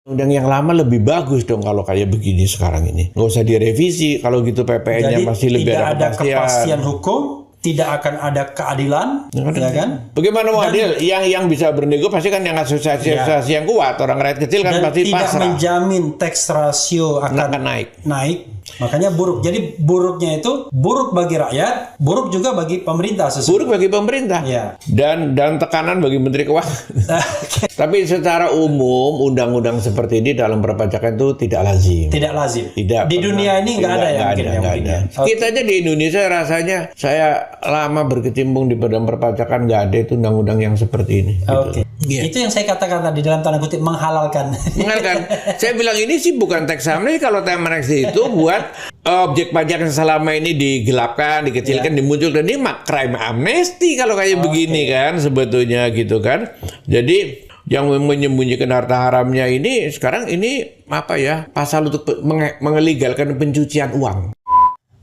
Undang yang lama lebih bagus dong kalau kayak begini sekarang ini. Nggak usah direvisi. Kalau gitu PPN-nya masih lebih ada kepastian hukum, tidak akan ada keadilan, ya kan? Bagaimana mau adil? Yang bisa bernego pasti kan yang asosiasi yang kuat. Orang rakyat kecil kan pasti tidak pasrah. Menjamin tax ratio akan naik. Makanya buruk. Jadi buruknya itu buruk bagi rakyat, buruk juga bagi pemerintah. Buruk bagi pemerintah. Ya. Dan tekanan bagi Menteri Keuangan. Tapi secara umum undang-undang seperti ini dalam perpajakan itu tidak lazim. Tidak lazim. Tidak. Di dunia ini nggak ada yang begini. Kita aja di Indonesia rasanya saya lama berkecimpung di badan perpajakan nggak ada itu undang-undang yang seperti ini. Oke. Itu yang saya katakan tadi dalam tanda kutip menghalalkan. Saya bilang ini sih bukan tax amnesty. Kalau tax amnesty itu buat objek pajak yang selama ini digelapkan, dikecilkan, dimunculkan. Ini crime amnesty kalau kayak begini kan sebetulnya gitu kan. Jadi yang menyembunyikan harta haramnya ini sekarang ini apa ya, pasal untuk mengelegalkan pencucian uang.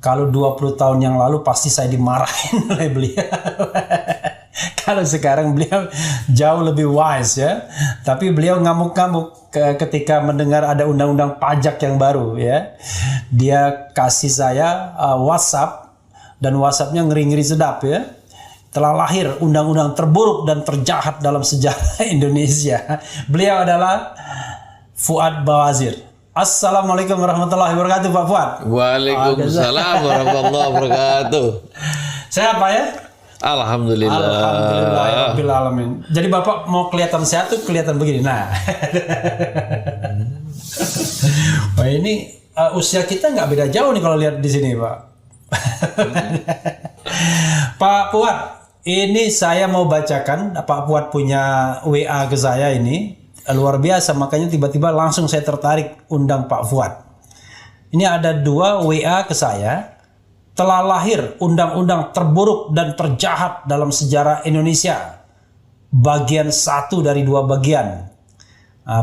Kalau 20 tahun yang lalu pasti saya dimarahin oleh beliau. Kalau sekarang beliau jauh lebih wise ya. Tapi beliau ngamuk-ngamuk ketika mendengar ada undang-undang pajak yang baru ya. Dia kasih saya WhatsApp dan WhatsApp-nya ngeri-ngeri sedap ya. Telah lahir undang-undang terburuk dan terjahat dalam sejarah Indonesia. Beliau adalah Fuad Bawazir. Assalamualaikum warahmatullahi wabarakatuh, Pak Fuad. Waalaikumsalam warahmatullahi wabarakatuh. Sehat Pak ya? Alhamdulillah. Alhamdulillah alamin. Jadi Bapak mau kelihatan sehat tuh kelihatan begini. Nah. Wah ini usia kita nggak beda jauh nih kalau lihat di sini, Pak. Pak Fuad, ini saya mau bacakan. Pak Fuad punya WA ke saya ini. Luar biasa, makanya tiba-tiba langsung saya tertarik undang Pak Fuad. Ini ada 2 WA ke saya. Telah lahir undang-undang terburuk dan terjahat dalam sejarah Indonesia. Bagian 1 dari 2 bagian.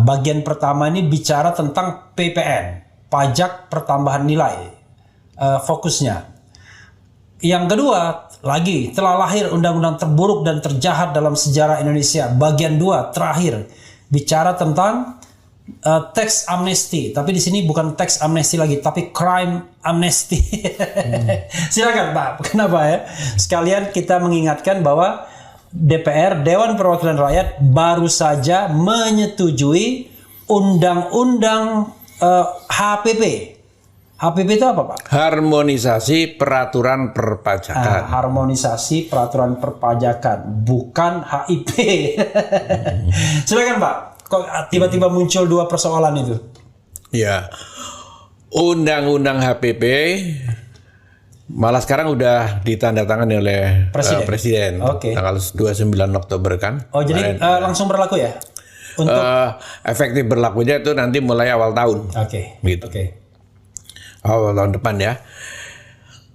Bagian pertama ini bicara tentang PPN, pajak pertambahan nilai. Fokusnya. Yang kedua, lagi telah lahir undang-undang terburuk dan terjahat dalam sejarah Indonesia. Bagian 2 terakhir bicara tentang tax amnesty, tapi di sini bukan tax amnesty lagi, tapi crime amnesty. Silakan Pak, kenapa ya? Sekalian kita mengingatkan bahwa DPR, Dewan Perwakilan Rakyat, baru saja menyetujui undang-undang HPP. HPP itu apa Pak? Harmonisasi Peraturan Perpajakan. Harmonisasi Peraturan Perpajakan, bukan HIP. Silakan Pak. Kok tiba-tiba muncul 2 persoalan itu? Ya, Undang-Undang HPP malah sekarang udah ditandatangani oleh Presiden. Tanggal 29 Oktober kan. Oh jadi langsung berlaku ya? Untuk efektif berlakunya itu nanti mulai awal tahun. Gitu. Awal tahun depan ya.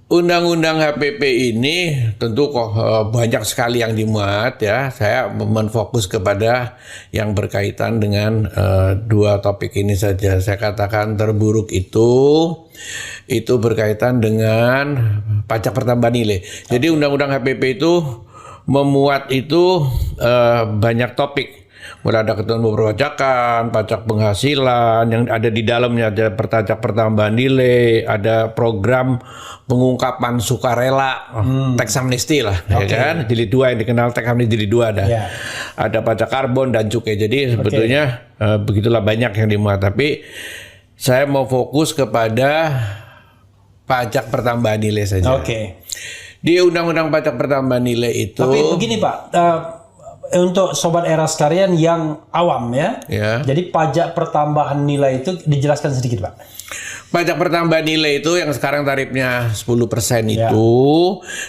Undang-undang HPP ini tentu kok banyak sekali yang dimuat ya. Saya menfokus kepada yang berkaitan dengan 2 topik ini saja. Saya katakan terburuk itu berkaitan dengan pajak pertambahan nilai. Jadi undang-undang HPP itu memuat itu banyak topik. Mulai ada ketentuan perpajakan, pajak penghasilan, yang ada di dalamnya ada pajak pertambahan nilai, ada program pengungkapan sukarela, tax amnesty lah, ya kan? Jilid 2 yang dikenal tax amnesty jilid 2 ada. Ada pajak karbon dan cukai. Jadi sebetulnya begitulah banyak yang dimuat. Tapi saya mau fokus kepada pajak pertambahan nilai saja. Di undang-undang pajak pertambahan nilai itu. Tapi begini Pak. Untuk sobat era sekalian yang awam ya. Jadi pajak pertambahan nilai itu dijelaskan sedikit Pak. Pajak pertambahan nilai itu yang sekarang tarifnya 10% itu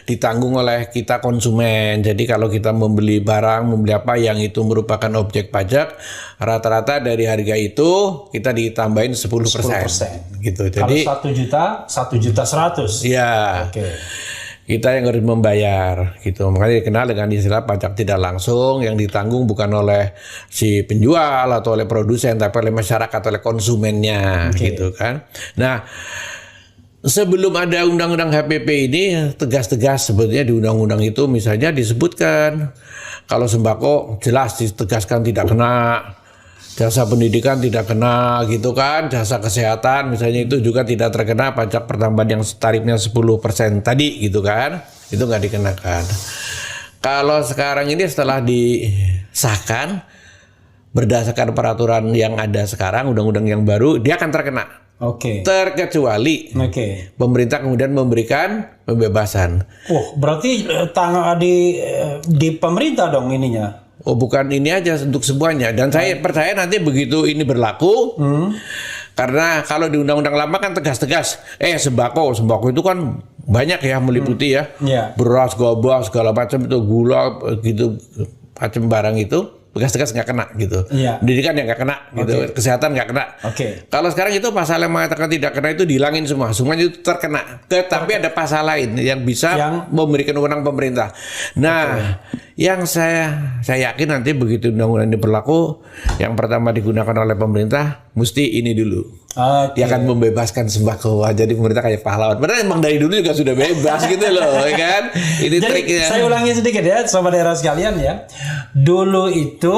ditanggung oleh kita konsumen. Jadi kalau kita membeli barang, membeli apa yang itu merupakan objek pajak, rata-rata dari harga itu kita ditambahin 10%. Gitu. Jadi kalau 1 juta, 1.100.000. Iya. Kita yang harus membayar gitu. Makanya dikenal dengan istilah pajak tidak langsung yang ditanggung bukan oleh si penjual atau oleh produsen tapi oleh masyarakat, oleh konsumennya gitu kan. Nah, sebelum ada undang-undang HPP ini tegas-tegas sebetulnya di undang-undang itu misalnya disebutkan kalau sembako jelas ditegaskan tidak kena Jasa pendidikan tidak kena gitu kan, jasa kesehatan misalnya itu juga tidak terkena pajak pertambahan yang tarifnya 10% tadi gitu kan, itu nggak dikenakan. Kalau sekarang ini setelah disahkan berdasarkan peraturan yang ada sekarang, undang-undang yang baru, dia akan terkena. Oke. Terkecuali pemerintah kemudian memberikan pembebasan. Oh, berarti di pemerintah dong ininya. Oh, bukan ini aja untuk semuanya. Dan saya percaya nanti begitu ini berlaku, karena kalau di undang-undang lama kan tegas-tegas. Sembako itu kan banyak ya meliputi ya, beras, gabah segala macam itu, gula gitu, macam barang itu. Tegas-tegas nggak kena gitu. Pendidikan yang nggak kena gitu, kesehatan nggak kena. Kalau sekarang itu pasal yang mengatakan tidak kena itu dihilangin semua, semuanya itu terkena. Tetapi ada pasal lain yang bisa memberikan wewenang pemerintah. Nah, yang saya yakin nanti begitu undang-undang ini berlaku, yang pertama digunakan oleh pemerintah mesti ini dulu. Dia akan membebaskan sembako, jadi pemerintah kayak pahlawan. Padahal emang dari dulu juga sudah bebas gitu loh, ya kan? Ini jadi, triknya. Saya ulangi sedikit ya, sobat daerah sekalian ya. Dulu itu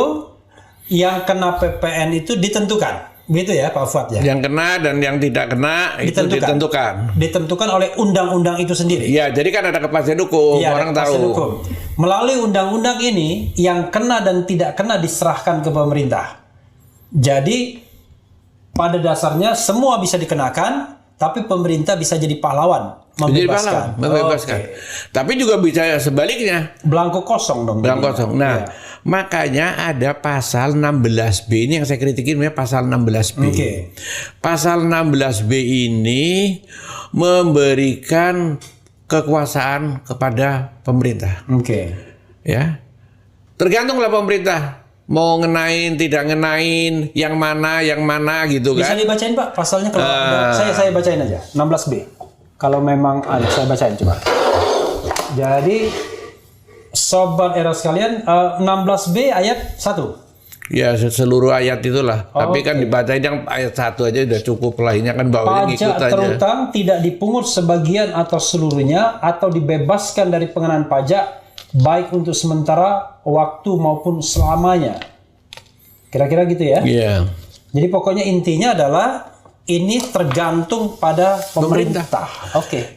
yang kena PPN itu ditentukan, begitu ya Pak Fuad ya? Yang kena dan yang tidak kena itu ditentukan. Ditentukan oleh undang-undang itu sendiri. Iya, jadi kan ada kepastian hukum, orang tahu. Hukum. Melalui undang-undang ini, yang kena dan tidak kena diserahkan ke pemerintah. Jadi pada dasarnya semua bisa dikenakan, tapi pemerintah bisa jadi pahlawan, membebaskan. Tapi juga bisa sebaliknya. Belangko kosong dong. Belangko kosong. Nah, makanya ada pasal 16B ini yang saya kritikin, pasal 16B. Pasal 16B ini memberikan kekuasaan kepada pemerintah. Ya, tergantunglah pemerintah mau ngenain, tidak ngenain, yang mana gitu kan. Bisa dibacain Pak pasalnya kalau saya bacain aja 16B. Kalau memang ada saya bacain coba. Jadi sobat era sekalian 16B ayat 1. Ya seluruh ayat itulah. Tapi kan dibacain yang ayat 1 aja udah cukup lah. Ini kan bawahnya ngikut aja. Pajak terutang tidak dipungut sebagian atau seluruhnya atau dibebaskan dari pengenaan pajak baik untuk sementara waktu maupun selamanya. Kira-kira gitu ya. Iya. Jadi pokoknya intinya adalah ini tergantung pada pemerintah.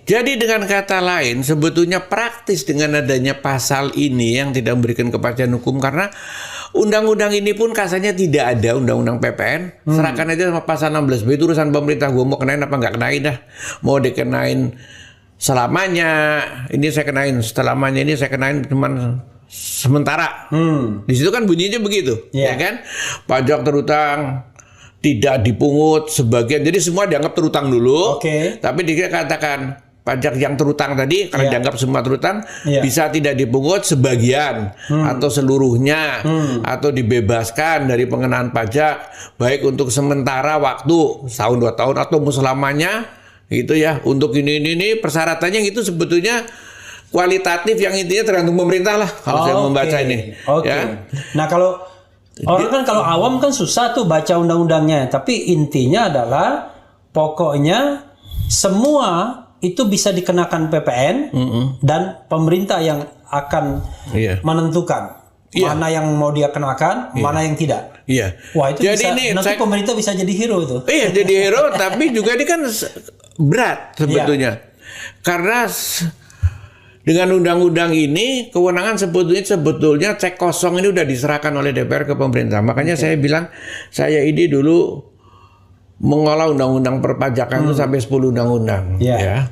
Jadi dengan kata lain sebetulnya praktis dengan adanya pasal ini yang tidak memberikan kepastian hukum, karena undang-undang ini pun kasarnya tidak ada undang-undang PPN. Serahkan aja sama pasal 16B, itu urusan pemerintah. Gue mau kenain apa nggak kenain dah. Mau dikenain selamanya, ini saya kenain selamanya, ini saya kenain cuman sementara. Di situ kan bunyinya begitu, ya kan? Pajak terutang tidak dipungut sebagian, jadi semua dianggap terutang dulu. Tapi dia katakan pajak yang terutang tadi karena dianggap semua terutang bisa tidak dipungut sebagian atau seluruhnya atau dibebaskan dari pengenaan pajak baik untuk sementara waktu setahun 2 tahun atau selamanya. Gitu ya, untuk ini persyaratannya itu sebetulnya kualitatif, yang intinya tergantung pemerintah lah kalau saya membaca ini. Ya. Nah kalau orang kan kalau awam kan susah tuh baca undang-undangnya, tapi intinya adalah pokoknya semua itu bisa dikenakan PPN dan pemerintah yang akan menentukan mana yang mau dia kenakan, mana yang tidak. Wah itu jadi bisa, nanti pemerintah bisa jadi hero itu. Iya jadi hero, tapi juga ini kan berat sebetulnya. Karena dengan undang-undang ini kewenangan sebetulnya cek kosong ini udah diserahkan oleh DPR ke pemerintah. Makanya saya bilang saya ini dulu mengolah undang-undang perpajakan itu sampai 10 undang-undang. Ya.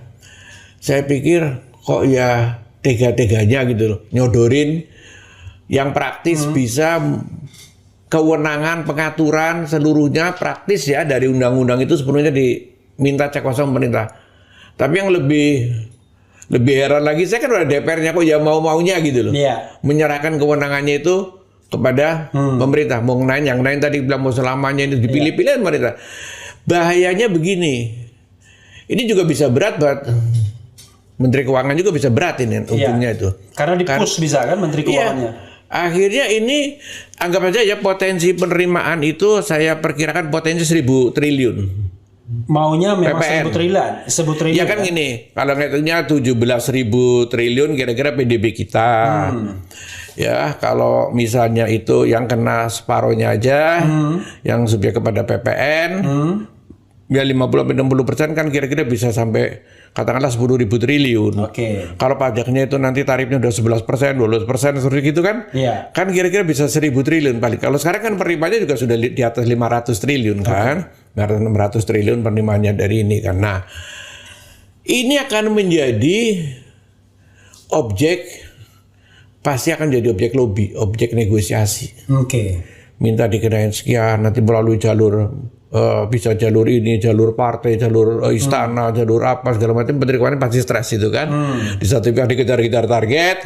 Saya pikir kok ya tega-teganya gitu loh, nyodorin yang praktis bisa kewenangan pengaturan seluruhnya praktis ya dari undang-undang itu sepenuhnya diminta cek kosong pemerintah. Tapi yang lebih heran lagi, saya kan udah DPR-nya kok ya mau-maunya gitu loh. Menyerahkan kewenangannya itu kepada pemerintah. Mau ngenain, yang lain tadi bilang mau selamanya ini dipilih-pilih pemerintah. Bahayanya begini, ini juga bisa berat buat Menteri Keuangan, juga bisa berat ini ujungnya itu. Karena di-push bisa kan Menteri Keuangannya. Akhirnya ini anggap aja ya potensi penerimaan itu saya perkirakan potensi 1.000 triliun. Maunya memang PPN. 1.000 triliun. Ya kan gini, kalau ngitungnya 17.000 triliun kira-kira PDB kita. Ya, kalau misalnya itu yang kena separohnya aja, yang subjek kepada PPN, ya 50-60% kan kira-kira bisa sampai katakanlah 10.000 triliun. Kalau pajaknya itu nanti tarifnya udah 11%, 12% seperti gitu kan? Kan kira-kira bisa 1.000 triliun paling. Kalau sekarang kan penerimaannya juga sudah di atas 500 triliun kan? 600 triliun penerimaannya dari ini kan. Nah, ini akan menjadi pasti akan jadi objek lobby, objek negosiasi. Minta dikenain sekian, nanti melalui jalur bisa jalur ini, jalur partai, jalur istana, jalur apa segala macam. Menteri Keuangan pasti stres itu kan. Di satu pihak dikejar-kejar target,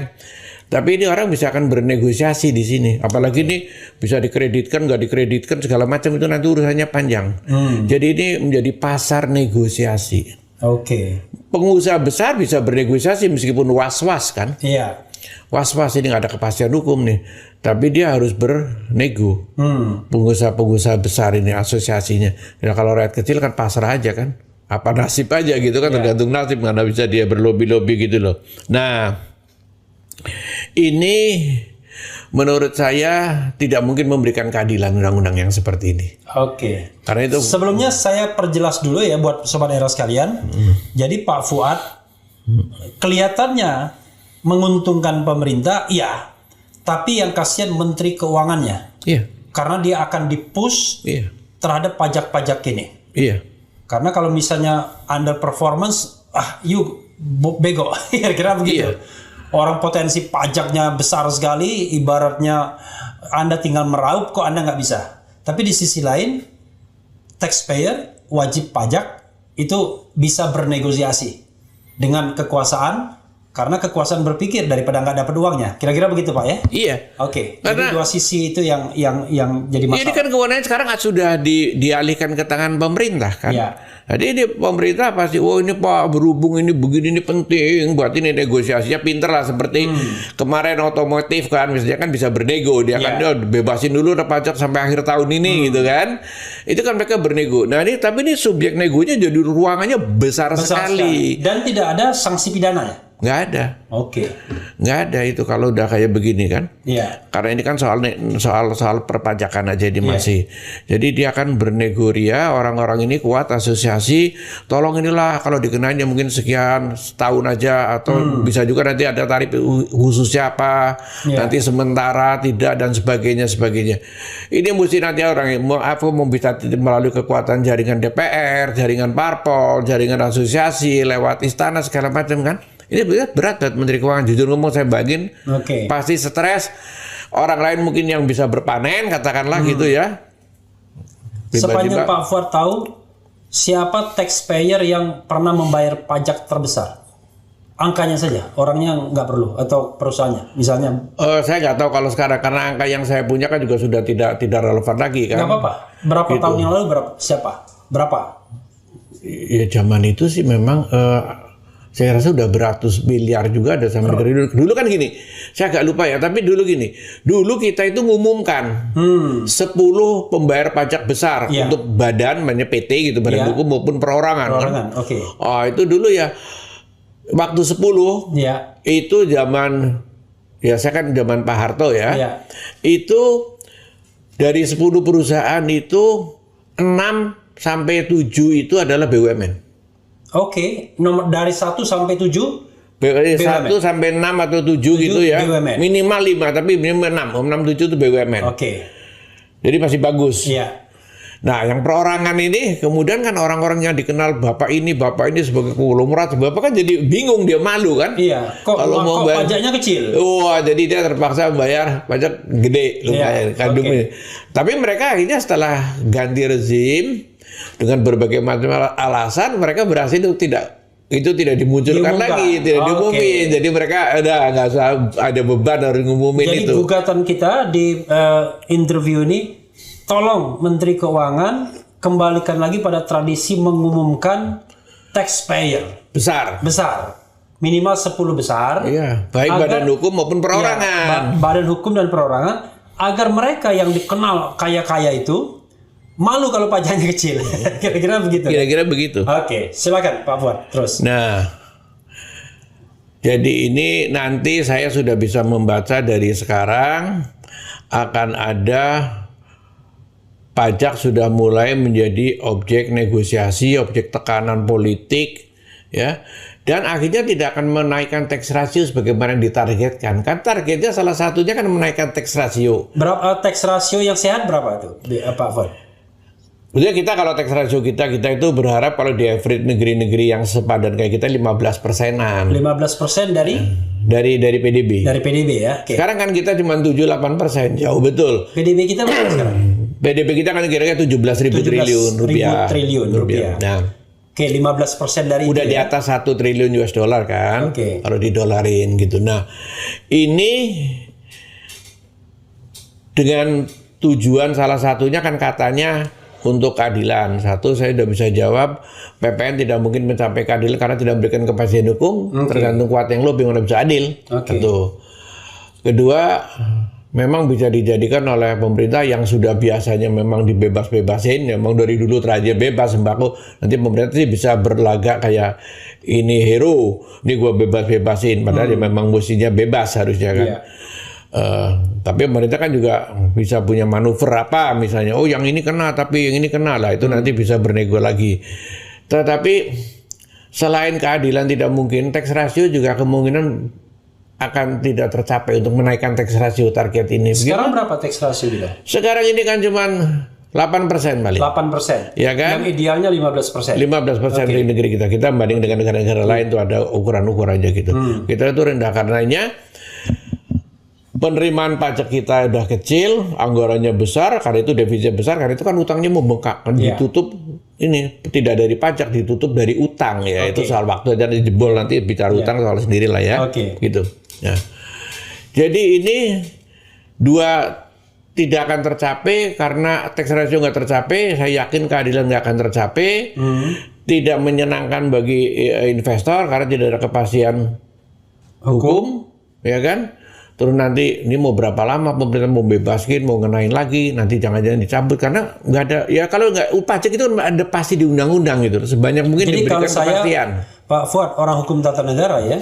tapi ini orang bisa akan bernegosiasi di sini. Apalagi ini bisa dikreditkan, nggak dikreditkan segala macam itu nanti urusannya panjang. Jadi ini menjadi pasar negosiasi. Pengusaha besar bisa bernegosiasi meskipun was-was kan. Was-was ini nggak ada kepastian hukum nih, tapi dia harus bernego. Pengusaha-pengusaha besar ini asosiasinya. Ya kalau rakyat kecil kan pasrah aja kan, apa nasib aja gitu kan, tergantung nasib, nggak bisa dia berlobi-lobi gitu loh. Nah, ini menurut saya tidak mungkin memberikan keadilan undang-undang yang seperti ini. Karena itu. Sebelumnya saya perjelas dulu ya buat sobat era sekalian. Jadi Pak Fuad kelihatannya menguntungkan pemerintah, iya. Tapi yang kasihan Menteri Keuangannya. Karena dia akan dipush terhadap pajak-pajak ini. Karena kalau misalnya underperformance, you bego, kira-kira begitu. Orang potensi pajaknya besar sekali, ibaratnya Anda tinggal meraup, kok Anda nggak bisa. Tapi di sisi lain, taxpayer, wajib pajak, itu bisa bernegosiasi dengan kekuasaan, karena kekuasaan berpikir daripada nggak dapat uangnya. Kira-kira begitu Pak ya? Jadi dua sisi itu yang jadi masalah. Ini kan kewenangan sekarang sudah dialihkan ke tangan pemerintah kan. Jadi ini pemerintah pasti, ini Pak berhubung ini begini ini penting, buat ini negosiasinya pinter lah seperti kemarin otomotif kan, misalnya kan bisa bernego, dia kan bebasin dulu pajak sampai akhir tahun ini gitu kan. Itu kan mereka bernego. Nah ini tapi ini subjek negonya jadi ruangannya besar sekali. Dan tidak ada sanksi pidana ya? Nggak ada. Nggak ada itu kalau udah kayak begini kan. Karena ini kan soal perpajakan aja ini masih. Jadi dia akan bernegoria, orang-orang ini kuat asosiasi, tolong inilah kalau dikenainnya mungkin sekian setahun aja atau bisa juga nanti ada tarif khusus siapa, nanti sementara tidak dan sebagainya. Ini mesti nanti orang mau bisa melalui kekuatan jaringan DPR, jaringan parpol, jaringan asosiasi, lewat istana segala macam kan. Ini berat buat Menteri Keuangan, jujur ngomong saya bagin, pasti stres. Orang lain mungkin yang bisa berpanen, katakanlah gitu ya. Sepanjang Pak Fuad tahu, siapa taxpayer yang pernah membayar pajak terbesar? Angkanya saja, orangnya nggak perlu, atau perusahaannya, misalnya. Saya nggak tahu kalau sekarang, karena angka yang saya punya kan juga sudah tidak relevan lagi kan. Nggak apa-apa. Berapa tahun yang lalu, siapa? Berapa? Ya zaman itu sih memang... saya rasa udah beratus miliar juga ada sama negara. Dulu kan gini, saya agak lupa ya, tapi dulu gini. Dulu kita itu ngumumkan 10 pembayar pajak besar untuk badan, PT gitu, badan hukum maupun perorangan. Itu dulu ya, waktu 10, itu zaman, ya saya kan zaman Pak Harto ya. Itu dari 10 perusahaan itu 6 sampai 7 itu adalah BUMN. Nomor dari 1 sampai 7 1 sampai 6 atau 7 gitu ya. BUMN. Minimal 5 tapi minimal 6 7 itu BUMN. Jadi masih bagus. Nah, yang perorangan ini kemudian kan orang-orang yang dikenal bapak ini sebagai konglomerat, bapak kan jadi bingung, dia malu kan? Kalau mau pajaknya kecil. Jadi dia terpaksa membayar pajak gede lumayan Tapi mereka akhirnya setelah ganti rezim dengan berbagai macam alasan, mereka berhasil itu tidak dimunculkan lagi, tidak diumumin. Jadi mereka nggak usah ada beban harus ngumumin itu. Jadi gugatan kita di interview ini, tolong Menteri Keuangan kembalikan lagi pada tradisi mengumumkan taxpayer besar. Minimal 10 besar. Baik badan hukum maupun perorangan. Badan hukum dan perorangan, agar mereka yang dikenal kaya-kaya itu malu kalau pajaknya kecil. Kira-kira begitu. Kira-kira begitu. Silakan Pak Fuad, terus. Nah, Jadi ini nanti saya sudah bisa membaca dari sekarang akan ada pajak sudah mulai menjadi objek negosiasi, objek tekanan politik, ya. Dan akhirnya tidak akan menaikkan tax ratio sebagaimana yang ditargetkan. Kan targetnya salah satunya kan menaikkan tax ratio. Berapa tax ratio yang sehat berapa tuh, Pak Fuad? Jadi kita kalau tax ratio kita itu berharap kalau di average negeri-negeri yang sepadan kayak kita 15%-an. 15% dari PDB. Dari PDB ya. Okay. Sekarang kan kita cuma 7-8%, jauh betul. PDB kita berapa sekarang? PDB kita kan kira-kira 17.000 triliun rupiah. Nah, Oke, 15% dari udah itu, di atas 1 triliun US dollar kan, kalau didolarin gitu. Nah, ini dengan tujuan salah satunya kan katanya untuk keadilan. Satu, saya sudah bisa jawab, PPN tidak mungkin mencapai keadilan karena tidak memberikan kepastian hukum, tergantung kuat yang lebih mana bisa adil. Satu. Kedua, memang bisa dijadikan oleh pemerintah yang sudah biasanya memang dibebas-bebasin, memang dari dulu terakhir bebas sembako, nanti pemerintah sih bisa berlagak kayak ini hero, ini gua bebas-bebasin, padahal ya memang mestinya bebas harusnya kan. Tapi pemerintah kan juga bisa punya manuver apa, misalnya, oh yang ini kena tapi yang ini kena lah, itu nanti bisa bernego lagi. Tetapi selain keadilan tidak mungkin, tax ratio juga kemungkinan akan tidak tercapai untuk menaikkan tax ratio target ini. Sekarang berapa tax ratio kita? Sekarang ini kan cuma 8% paling. 8%. Ya kan? Yang idealnya 15%. 15% dari negeri kita. Kita banding dengan negara-negara lain tuh ada ukuran-ukurannya gitu. Kita itu rendah karenanya penerimaan pajak kita udah kecil, anggarannya besar, karena itu defisit besar, karena itu kan utangnya membengkak, kan ditutup ini tidak dari pajak, ditutup dari utang ya. Itu soal waktu aja dijebol, nanti bicara utang soal sendiri lah ya. Gitu. Ya. Jadi ini dua tidak akan tercapai karena tax ratio nggak tercapai, saya yakin keadilan nggak akan tercapai, tidak menyenangkan bagi investor karena tidak ada kepastian hukum, ya kan? Terus nanti ini mau berapa lama pemerintah mau bebaskin, mau ngenain lagi, nanti jangan-jangan dicabut karena nggak ada, ya kalau nggak pajak itu ada pasti di undang-undang gitu, sebanyak mungkin jadi diberikan kepastian. Pak Fuad, orang hukum tata negara ya,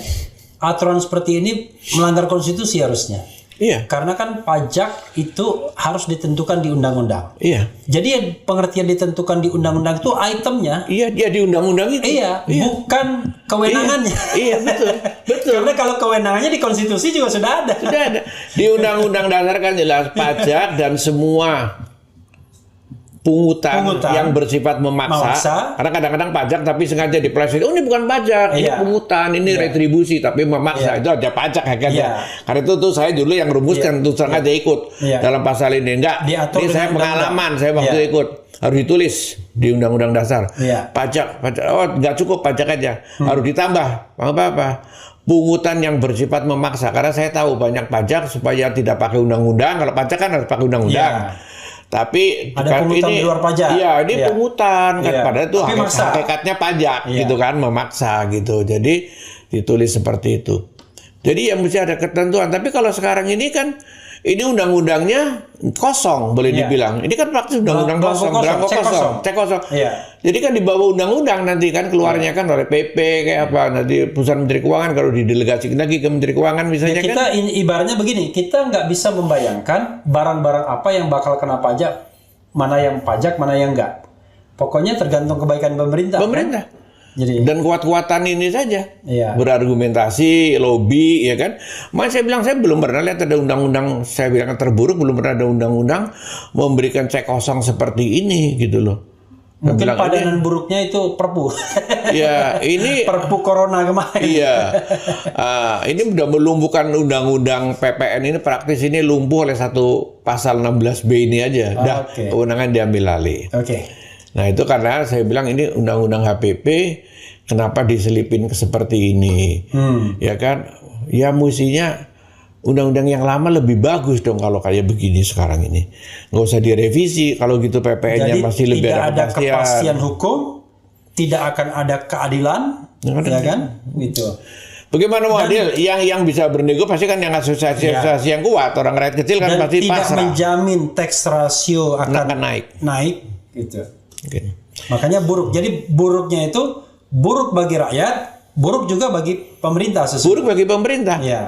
aturan seperti ini melanggar konstitusi harusnya. Iya. Karena kan pajak itu harus ditentukan di undang-undang. Iya. Jadi pengertian ditentukan di undang-undang itu itemnya. Iya, dia di undang-undang itu. Iya, bukan kewenangannya. Iya, betul. Karena kalau kewenangannya di konstitusi juga sudah ada. Sudah ada. Di undang-undang dasar kan jelas pajak dan semua pungutan yang bersifat memaksa. Karena kadang-kadang pajak tapi sengaja dipeleset. Oh ini bukan pajak, ini pungutan, ini retribusi tapi memaksa. Itu aja pajak ya kan ya. Karena itu tuh saya dulu yang rumuskan tuh sengaja ikut dalam pasal ini. Enggak, ini saya pengalaman, saya waktu ikut. Harus ditulis di undang-undang dasar. Pajak, oh nggak cukup pajak aja. Harus ditambah apa-apa. Pungutan yang bersifat memaksa. Karena saya tahu banyak pajak supaya tidak pakai undang-undang. Kalau pajak kan harus pakai undang-undang. Tapi ada pungutan di luar pajak. Iya, ini pungutan kan padahal itu hakikatnya pajak gitu kan, memaksa gitu. Jadi ditulis seperti itu. Jadi ya mesti ada ketentuan. Tapi kalau sekarang ini kan ini undang-undangnya kosong boleh dibilang. Ini kan praktis undang-undang kosong, cek kosong. Jadi kan di bawah undang-undang nanti kan keluarnya kan oleh PP kayak apa nanti pusat Menteri Keuangan kalau didelegasikan lagi ke Menteri Keuangan misalnya kita kan. Kita ibaratnya begini, kita nggak bisa membayangkan barang-barang apa yang bakal kena pajak, mana yang pajak, mana yang enggak. Pokoknya tergantung kebaikan pemerintah. Kan? Jadi, dan kuat-kuatan ini saja berargumentasi, lobby, ya kan. Makanya saya bilang saya belum pernah lihat ada undang-undang, saya bilang terburuk belum pernah ada undang-undang memberikan cek kosong seperti ini gitu loh. Mungkin padanan buruknya itu Perpu. Ya ini Perpu Corona kemarin. Iya, ini udah melumpuhkan undang-undang PPN ini praktis ini lumpuh oleh satu pasal 16B ini aja. Kewenangan diambil alih. Nah itu karena saya bilang ini undang-undang HPP kenapa diselipin seperti ini, ya kan? Ya mestinya undang-undang yang lama lebih bagus dong kalau kayak begini sekarang ini. Nggak usah direvisi kalau gitu PPN-nya masih lebih ada kepastian hukum, tidak akan ada keadilan, ya kan? Gitu. Bagaimana mau adil? Yang bisa bernego pasti kan yang asosiasi yang kuat, orang rakyat kecil kan pasti pasrah. Tidak menjamin tax ratio akan naik, gitu. Makanya buruk. Jadi buruknya itu buruk bagi rakyat, buruk juga bagi pemerintah sesungguhnya. Buruk bagi pemerintah. Ya.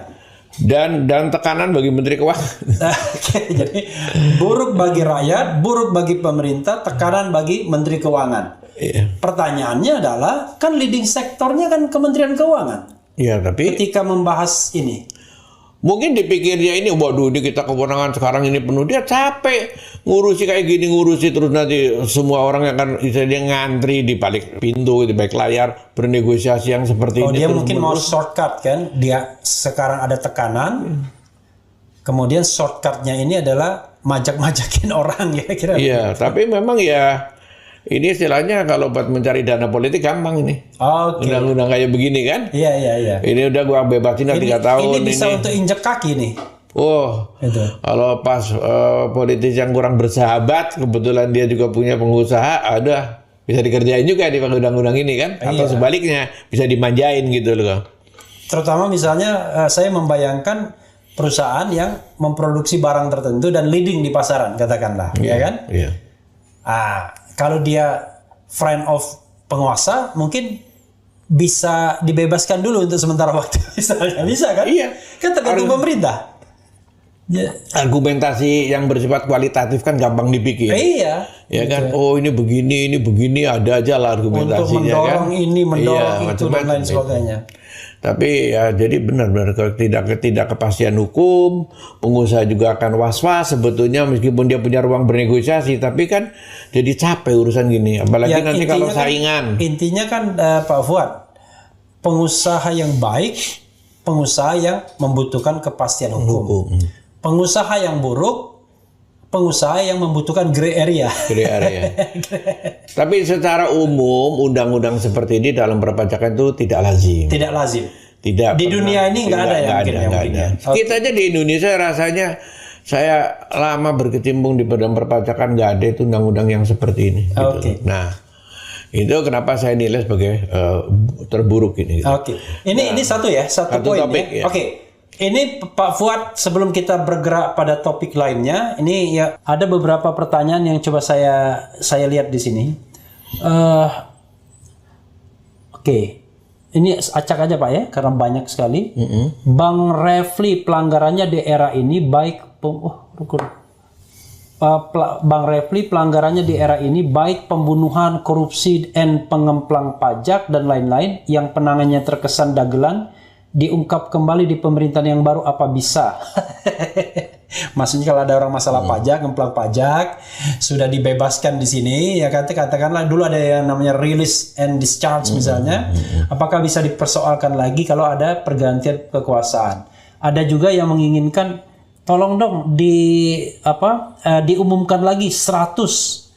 Dan tekanan bagi Menteri Keuangan. Oke, jadi buruk bagi rakyat, buruk bagi pemerintah, tekanan bagi Menteri Keuangan. Iya. Pertanyaannya adalah, kan leading sektornya kan Kementerian Keuangan. Iya, tapi Ketika membahas ini, mungkin dipikirnya ini, waduh ini kita kewenangan sekarang ini penuh, dia capek ngurusi kayak gini, ngurusi terus nanti semua orang yang akan dia ngantri di balik pintu, di balik layar, bernegosiasi yang seperti ini. dia mungkin mau shortcut kan, dia sekarang ada tekanan, kemudian shortcutnya ini adalah majak-majakin orang kira-kira. Iya, tapi memang ya ini istilahnya kalau buat mencari dana politik gampang ini. Oke. Undang-undang kayak begini kan? Iya. Ini udah gua bebasin 3 tahun. Ini bisa untuk injek kaki nih. Oh, Itu. kalau pas politis yang kurang bersahabat, kebetulan dia juga punya pengusaha, ada bisa dikerjain juga di undang-undang ini kan? Atau sebaliknya bisa dimanjain gitu loh. Terutama misalnya saya membayangkan perusahaan yang memproduksi barang tertentu dan leading di pasaran, katakanlah, ya kan? Iya. Kalau dia friend of penguasa, mungkin bisa dibebaskan dulu untuk sementara waktu, misalnya, bisa kan? Iya. Kan tergantung pemerintah. Ya. Argumentasi yang bersifat kualitatif kan gampang dibikin. Iya. Ya kan, oh ini begini, ada aja lah argumentasinya Untuk mendorong kan. ini, mendorong Iya, itu dan lain sebagainya. Tapi ya jadi benar-benar ketidakpastian hukum, pengusaha juga akan was-was sebetulnya meskipun dia punya ruang bernegosiasi, tapi kan jadi capek urusan gini, apalagi nanti kalau saingan. Intinya kan Pak Fuad, pengusaha yang baik, pengusaha yang membutuhkan kepastian hukum. Pengusaha yang buruk, pengusaha yang membutuhkan gray area. Gray area. Tapi secara umum undang-undang seperti ini dalam perpajakan itu tidak lazim. Tidak lazim. Tidak. Di dunia ini nggak ada yang ada. Kita aja di Indonesia rasanya saya lama berkecimpung di badan perpajakan nggak ada itu undang-undang yang seperti ini. Gitu. Nah, itu kenapa saya nilai sebagai terburuk ini. Gitu. Oke. Ini satu poin topik, ya. Oke. Ini Pak Fuad, sebelum kita bergerak pada topik lainnya, ini ya ada beberapa pertanyaan yang coba saya lihat di sini. Oke. Ini acak aja Pak ya, karena banyak sekali. Bang Refli, pelanggarannya di era ini baik Bang Refli, pelanggarannya di era ini baik pembunuhan, korupsi, dan pengemplang pajak dan lain-lain yang penanganannya terkesan dagelan diungkap kembali di pemerintahan yang baru apa bisa? Maksudnya kalau ada orang masalah pajak, ngemplang pajak, sudah dibebaskan di sini, ya katakanlah dulu ada yang namanya release and discharge misalnya, apakah bisa dipersoalkan lagi kalau ada pergantian kekuasaan? Ada juga yang menginginkan tolong dong diumumkan lagi 100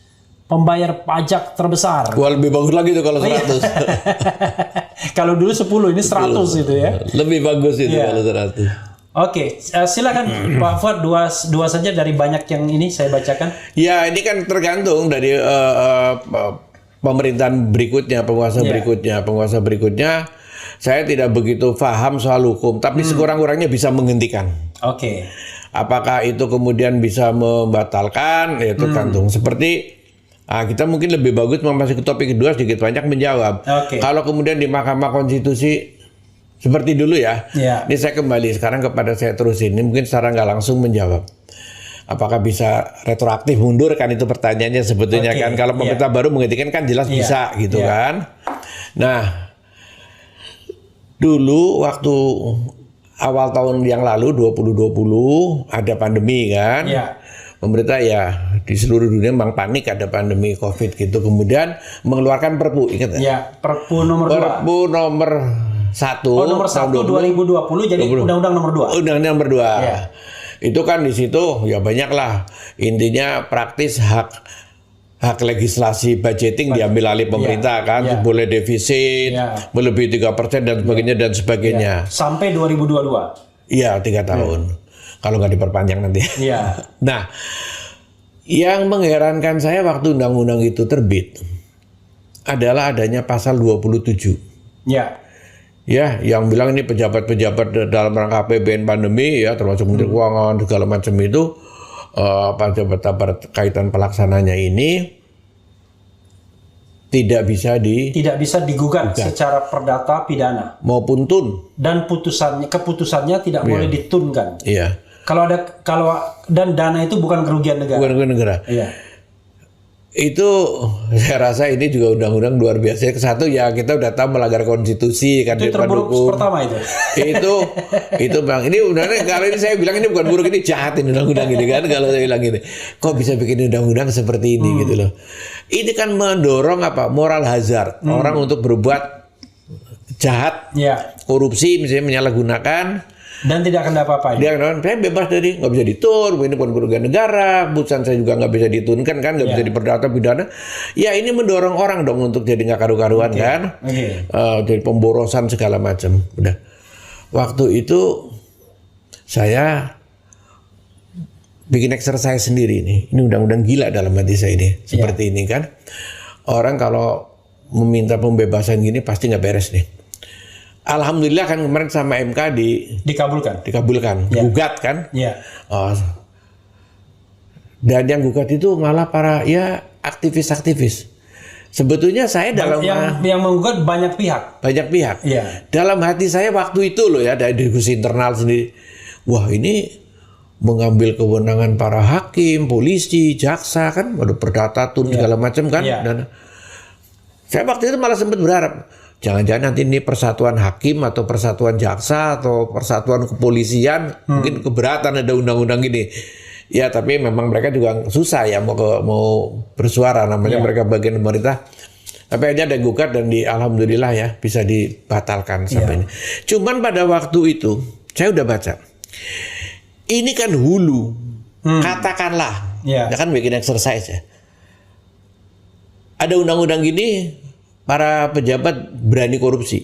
pembayar pajak terbesar. Wah, lebih bagus lagi tuh kalau 100. Kalau dulu 10, ini 100 itu ya. Lebih bagus itu kalau 100. Oke, silakan Pak Fuad, dua saja dari banyak yang ini saya bacakan. Ya, ini kan tergantung dari pemerintahan berikutnya, penguasa berikutnya. Saya tidak begitu paham soal hukum, tapi sekurang-kurangnya bisa menghentikan. Oke. Apakah itu kemudian bisa membatalkan? Ya tergantung. Seperti kita mungkin lebih bagus memasuki topik kedua sedikit banyak menjawab. Kalau kemudian di Mahkamah Konstitusi seperti dulu ya, ini saya kembali sekarang kepada saya terus ini mungkin secara nggak langsung menjawab. Apakah bisa retroaktif mundur kan itu pertanyaannya sebetulnya kan. Kalau pemerintah baru menghentikan kan jelas bisa gitu kan. Nah, dulu waktu awal tahun yang lalu 2020 ada pandemi kan. Pemerintah ya di seluruh dunia memang panik ada pandemi COVID gitu. Kemudian mengeluarkan Perpu, ingat ya? Perpu nomor 2. Perpu nomor 1. Nomor 1 2020 jadi Undang-Undang nomor 2. Undang-Undang nomor 2. Itu kan di situ ya banyak lah. Intinya praktis hak legislasi budgeting diambil alih pemerintah kan. Boleh defisit, melebihi 3% dan sebagainya. Sampai 2022. Iya, 3 tahun. Kalau nggak diperpanjang nanti. Nah, yang mengherankan saya waktu undang-undang itu terbit adalah adanya pasal 27. Ya, yang bilang ini pejabat-pejabat dalam rangka APBN pandemi ya, termasuk Menteri Keuangan segala macam itu pejabat berkaitan pelaksananya ini tidak bisa digugat secara perdata pidana maupun tun, dan keputusannya tidak boleh ditunkan. Iya. Dan dana itu bukan kerugian negara. Bukan kerugian negara. Iya. Itu saya rasa ini juga undang-undang luar biasa. Satu ya kita udah tahu melanggar konstitusi kan. Itu terburuk pertama itu. itu Bang. Ini undang-undang kalau ini saya bilang ini bukan buruk, ini jahat ini undang-undang ini kan kalau saya bilang ini. Kok bisa bikin undang-undang seperti ini gitu loh. Ini kan mendorong moral hazard orang untuk berbuat jahat, korupsi misalnya menyalahgunakan. Dan tidak akan apa-apa. Dia kan saya bebas dari nggak bisa ditun, ini bukan kerugian negara, putusan saya juga nggak bisa ditunkan kan, nggak bisa diperdata pidana. Ya ini mendorong orang dong untuk jadi nggak karu-karuan kan, jadi pemborosan segala macam. Udah. Waktu itu saya bikin exercise sendiri nih. Ini undang-undang gila dalam hati saya ini. Seperti ini kan, orang kalau meminta pembebasan gini pasti nggak beres nih. Alhamdulillah kan kemarin sama MK dikabulkan, gugat kan. Dan yang gugat itu malah para aktivis-aktivis. Sebetulnya saya dalam yang menggugat banyak pihak. Dalam hati saya waktu itu loh ya, ada diskusi internal sendiri. Wah ini mengambil kewenangan para hakim, polisi, jaksa kan, ada perdata tun segala macam kan. Dan saya waktu itu malah sempat berharap. Jangan-jangan nanti ini persatuan hakim atau persatuan jaksa atau persatuan kepolisian mungkin keberatan ada undang-undang ini. Ya tapi memang mereka juga susah ya mau bersuara, namanya mereka bagian pemerintah. Tapi akhirnya ada gugat dan alhamdulillah ya bisa dibatalkan sampai ini. Cuman pada waktu itu saya udah baca. Ini kan hulu. Katakanlah. Ya kan bikin exercise ya. Ada undang-undang gini, para pejabat berani korupsi.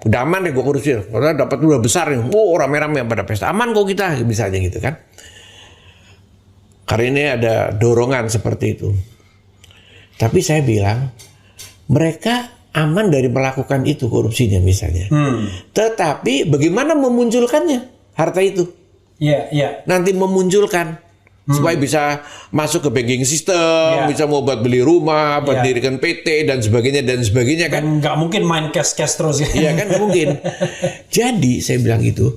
Udah aman deh gue korupsi. Karena dapat udah besar nih. Rame-rame pada pesta. Aman kok kita misalnya gitu kan. Karena ini ada dorongan seperti itu. Tapi saya bilang mereka aman dari melakukan itu korupsinya misalnya. Tetapi bagaimana memunculkannya harta itu? Nanti memunculkan. Supaya bisa masuk ke banking system, bisa mau buat beli rumah, buat dirikan PT dan sebagainya kan. Dan nggak mungkin main cash terus. Iya kan nggak mungkin. Jadi saya bilang itu,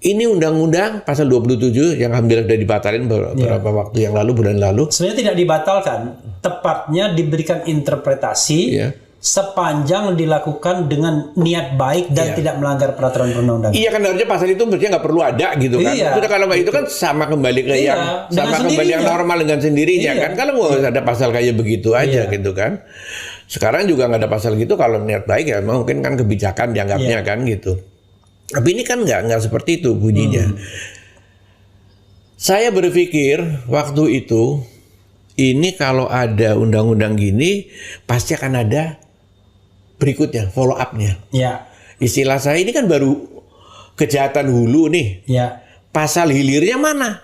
ini undang-undang pasal 27 yang alhamdulillah sudah dibatalin beberapa waktu yang lalu, bulan lalu. Sebenarnya tidak dibatalkan, tepatnya diberikan interpretasi sepanjang dilakukan dengan niat baik dan tidak melanggar peraturan perundang-undangan. Iya kan harusnya pasal itu berarti nggak perlu ada gitu kan. Sudah kalau itu kan sama kembali ke yang normal dengan sendirinya kan. Kalau nggak ada pasal kayak begitu aja gitu kan. Sekarang juga nggak ada pasal gitu kalau niat baik ya mungkin kan kebijakan dianggapnya kan gitu. Tapi ini kan nggak seperti itu bunyinya. Saya berpikir waktu itu ini kalau ada undang-undang gini pasti akan ada berikutnya, follow up-nya. Istilah saya ini kan baru kejahatan hulu nih. Pasal hilirnya mana?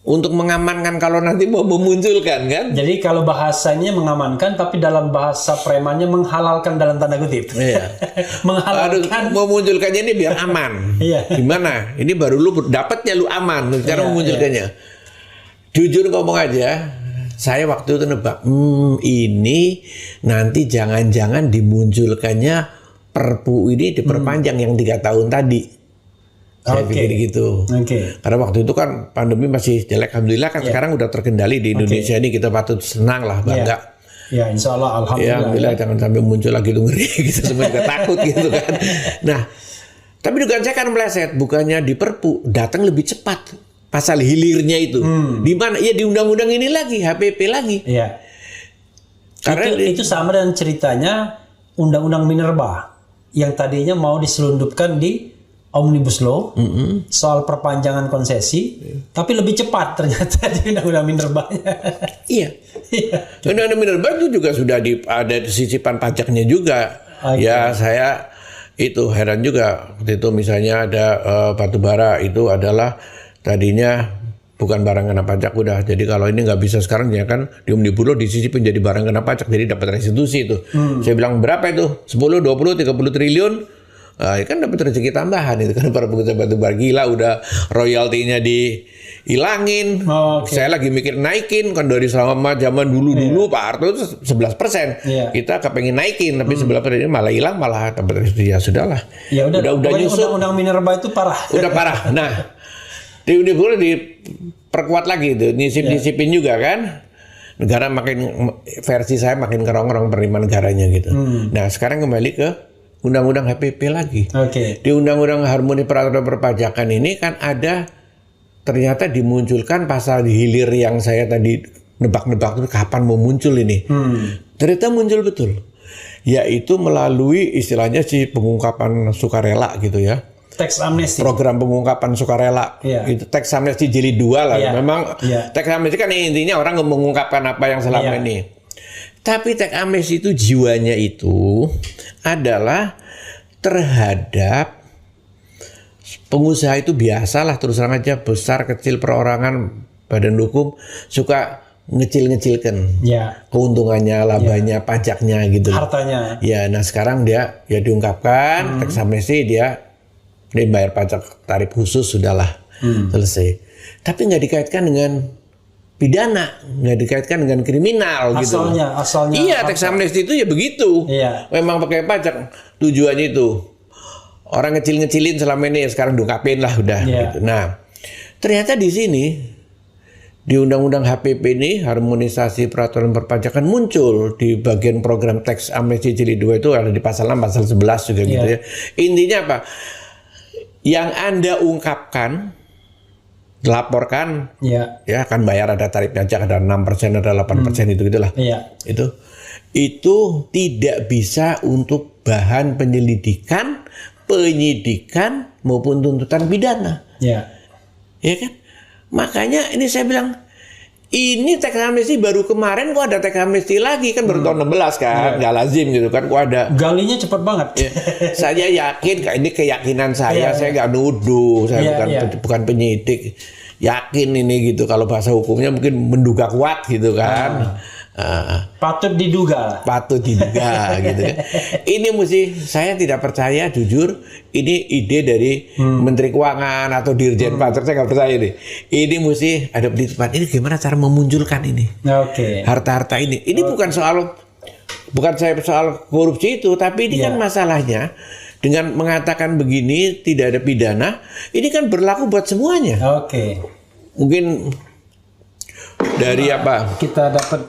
Untuk mengamankan kalau nanti mau memunculkan kan? Jadi kalau bahasanya mengamankan, tapi dalam bahasa premannya menghalalkan dalam tanda kutip. Menghalalkan. Memunculkannya ini biar aman. Gimana? Ini baru lu dapatnya lu aman. Cara memunculkannya. Jujur ngomong aja. Saya waktu itu nebak, ini nanti jangan-jangan dimunculkannya perpu ini diperpanjang yang 3 tahun tadi. Saya pikir gitu. Karena waktu itu kan pandemi masih jelek, alhamdulillah kan sekarang udah terkendali di Indonesia ini, kita patut senang lah, bangga. Insya Allah, alhamdulillah. Jangan sampai muncul lagi tuh ngeri, kita semua juga takut gitu kan. Nah, tapi dugaan saya kan meleset, bukannya di perpu datang lebih cepat. Pasal hilirnya itu di mana? Ya di undang-undang ini lagi, HPP lagi. Karena itu sama dengan ceritanya undang-undang minerba yang tadinya mau diselundupkan di Omnibus Law soal perpanjangan konsesi, tapi lebih cepat ternyata di undang-undang minerbanya. Undang-undang minerba itu juga sudah ada sisipan pajaknya juga. Ya saya itu heran juga. Waktu itu misalnya ada batu bara itu adalah tadinya bukan barang kena pajak udah. Jadi kalau ini nggak bisa sekarang ya kan di Omnibus Law disisipin jadi barang kena pajak. Jadi dapat restitusi itu. Saya bilang berapa itu? 10, 20, 30 triliun. Kan dapat rezeki tambahan itu kan para pengusaha batu bara gila udah royaltinya hilangin. Saya lagi mikir naikin kan dari selama zaman dulu Pak Harto itu 11%. Kita kepengen naikin tapi 11% ini malah hilang, malah ya sudahlah. Ya udah nyusut. Undang-undang minerba itu parah. Udah parah. Nah, boleh diperkuat lagi itu, disipin juga kan. Negara versi saya makin kerong-kerong penerimaan negaranya gitu. Nah, sekarang kembali ke Undang-Undang HPP lagi. Di Undang-Undang Harmoni Peraturan Perpajakan ini kan ada ternyata dimunculkan pasal di hilir yang saya tadi nebak-nebak itu kapan mau muncul ini. Ternyata muncul betul. Yaitu melalui istilahnya si pengungkapan sukarela gitu ya. Tax amnesty. Program pengungkapan sukarela. Itu tax amnesty jilid 2 lah. Memang tax amnesty kan intinya orang mengungkapkan apa yang selama ini. Tapi tax amnesty itu jiwanya itu adalah terhadap pengusaha itu biasalah terus terang aja besar kecil perorangan badan hukum suka ngecil-ngecilkan keuntungannya, labanya, pajaknya gitu. Hartanya. Ya, nah sekarang dia diungkapkan tax amnesty dia bayar pajak tarif khusus sudahlah selesai. Tapi nggak dikaitkan dengan pidana, nggak dikaitkan dengan kriminal asalnya, gitu. Asalnya. Iya, tax amnesty itu ya begitu. Memang pakai pajak tujuannya itu. Orang ngecil-ngecilin selama ini sekarang diungkapin lah udah. Gitu. Nah, ternyata di sini di Undang-Undang HPP ini harmonisasi peraturan perpajakan muncul di bagian program tax amnesty jilid 2 itu ada di pasal 6, pasal 11 juga gitu ya. Intinya apa? Yang Anda ungkapkan laporkan ya akan bayar ada tarif pajak ada 6% ada 8% itu gitulah. Itu tidak bisa untuk bahan penyelidikan, penyidikan maupun tuntutan pidana. Ya kan? Makanya ini saya bilang ini tax amnesty baru kemarin kok ada tax amnesty lagi kan baru tahun 16 kan nggak lazim gitu kan kok ada. Galinya cepat banget. Saya yakin ini keyakinan saya saya nggak nuduh saya bukan penyidik yakin ini gitu kalau bahasa hukumnya mungkin menduga kuat gitu kan. Patut diduga gitu kan. Ini mesti saya tidak percaya jujur ini ide dari Menteri Keuangan atau Dirjen Pajak saya nggak percaya nih. Ini mesti ada penelitian ini gimana cara memunculkan ini harta-harta ini bukan soal korupsi itu tapi ini kan masalahnya dengan mengatakan begini tidak ada pidana ini kan berlaku buat semuanya. Mungkin dari apa? Kita dapat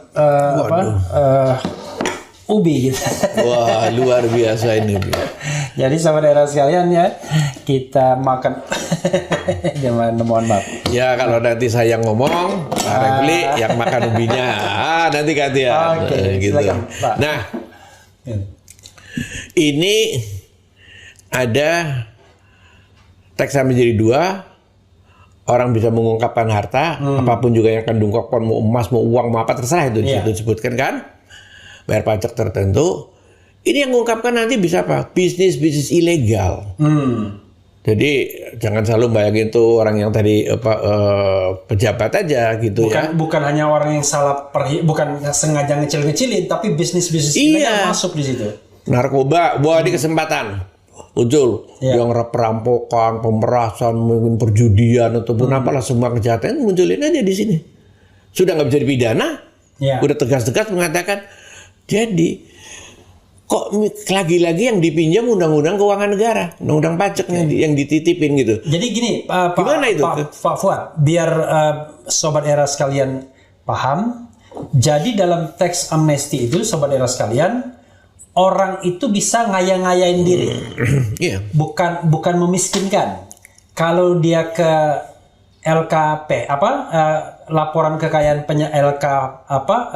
ubi gitu. Wah, luar biasa ini. Jadi sama daerah sekalian ya, kita makan mohon maaf. Ya kalau nanti saya ngomong, Pak Refli yang makan ubinya. Nanti gantian. Gitu. Silakan, Pak. Nah, ini ada tax amnesty 2. Orang bisa mengungkapkan harta, apapun juga yang akan diungkapkan, mau emas, mau uang, mau apa, terserah itu disebutkan kan. Bayar pajak tertentu. Ini yang mengungkapkan nanti bisa apa? Bisnis ilegal. Jadi jangan selalu bayangin tuh orang yang tadi pejabat aja gitu Bukan hanya orang yang salah, bukan sengaja ngecil-ngecilin, tapi bisnis ilegal masuk di situ. Narkoba, ini kesempatan. Muncul yang perampokan, pemerasan, mungkin perjudian ataupun apalah semua kejahatan munculin aja di sini. Sudah nggak bisa dipidana, udah tegas-tegas mengatakan. Jadi kok lagi-lagi yang dipinjam undang-undang keuangan negara, undang-undang pajak yang dititipin gitu. Jadi gini, gimana itu? Pak Fuad, biar sobat era sekalian paham. Jadi dalam tax amnesty itu, sobat era sekalian. Orang itu bisa ngaya-ngayain diri, bukan memiskinkan. Kalau dia ke LKP laporan kekayaan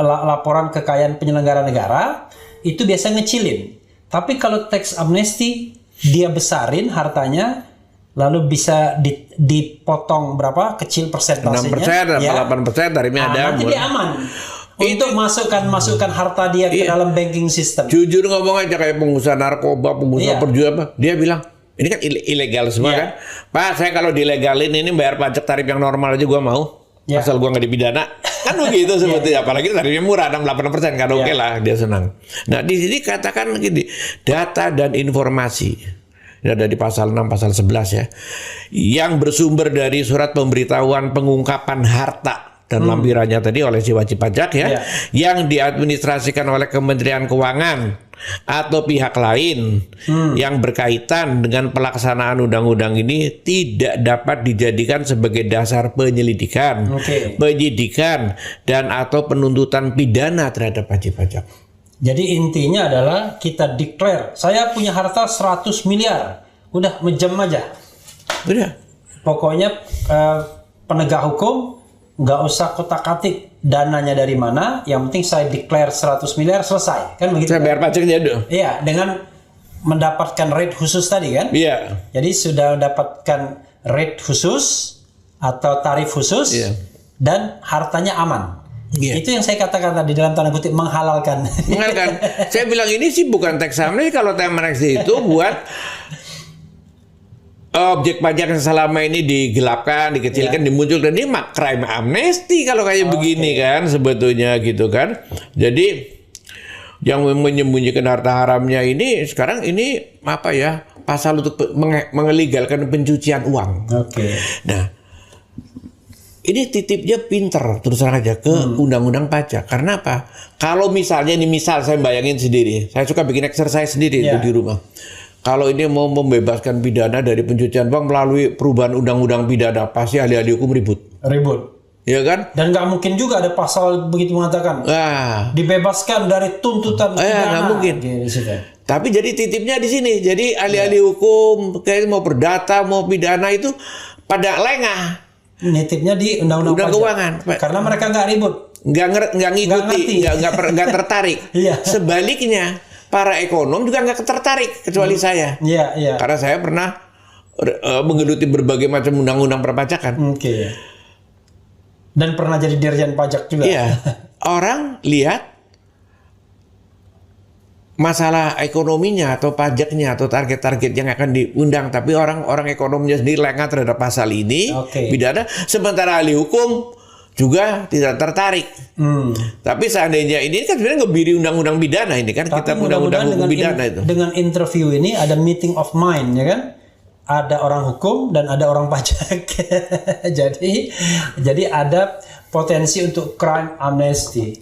laporan kekayaan penyelenggara negara itu biasa ngecilin. Tapi kalau tax amnesty dia besarin hartanya, lalu bisa dipotong berapa kecil persentasenya? 6% atau 8% tarifnya ada. Nanti dia aman. Untuk masukkan harta dia ke dalam banking system. Jujur ngomong aja kayak pengusaha narkoba, pengusaha perjudian dia bilang ini kan ilegal semua kan. Pak, saya kalau dilegalin ini bayar pajak tarif yang normal aja gua mau. Asal gua nggak dipidana. Kan begitu sebetulnya. Apalagi tarifnya murah 6-8% kan oke lah dia senang. Nah di sini katakan gini, data dan informasi. Ini ada di pasal 6, pasal 11 ya. Yang bersumber dari surat pemberitahuan pengungkapan harta dan lampirannya tadi oleh si wajib pajak ya, yang diadministrasikan oleh Kementerian Keuangan atau pihak lain yang berkaitan dengan pelaksanaan undang-undang ini tidak dapat dijadikan sebagai dasar penyelidikan, penyidikan dan atau penuntutan pidana terhadap wajib pajak. Jadi intinya adalah kita declare, saya punya harta 100 miliar, udah menjam aja. Udah. Pokoknya penegak hukum nggak usah kotak-katik dananya dari mana, yang penting saya declare 100 miliar selesai, kan begitu? Saya bayar pajaknya dong. Iya, dengan mendapatkan rate khusus tadi kan? Iya. Jadi sudah mendapatkan rate khusus atau tarif khusus dan hartanya aman. Itu yang saya katakan tadi dalam tanda kutip menghalalkan. Menghalalkan. Saya bilang ini sih bukan tax amnesty, kalau tax amnesty itu buat objek pajak yang selama ini digelapkan, dikecilkan, dimunculkan. Ini crime amnesty kalau kayak begini kan sebetulnya gitu kan. Jadi yang menyembunyikan harta haramnya ini sekarang ini apa ya, pasal untuk mengelegalkan pencucian uang. Nah, ini titipnya pinter terus terang aja ke undang-undang pajak. Karena apa? Kalau misalnya ini saya bayangin sendiri, saya suka bikin exercise sendiri itu di rumah. Kalau ini mau membebaskan pidana dari pencucian uang melalui perubahan undang-undang pidana, pasti ahli-ahli hukum ribut. Ya kan? Dan nggak mungkin juga ada pasal begitu mengatakan dibebaskan dari tuntutan pidana. Nggak mungkin. Tapi jadi titipnya di sini. Jadi ahli-ahli hukum kayak mau perdata, mau pidana itu pada lengah. Nitipnya di undang-undang keuangan. Karena mereka nggak ribut. Nggak ngikuti, nggak tertarik. Sebaliknya, para ekonom juga nggak tertarik kecuali saya. Karena saya pernah menggeluti berbagai macam undang-undang perpajakan. Dan pernah jadi dirjen pajak juga. Orang lihat masalah ekonominya atau pajaknya atau target-target yang akan diundang, tapi orang ekonominya sendiri lengah terhadap pasal ini pidana, sementara ahli hukum juga tidak tertarik. Tapi seandainya ini kan sebenarnya ngebiri undang-undang pidana ini kan, kita undang-undang hukum pidana itu. Dengan interview ini ada meeting of mind ya kan? Ada orang hukum dan ada orang pajak. jadi ada potensi untuk crime amnesty.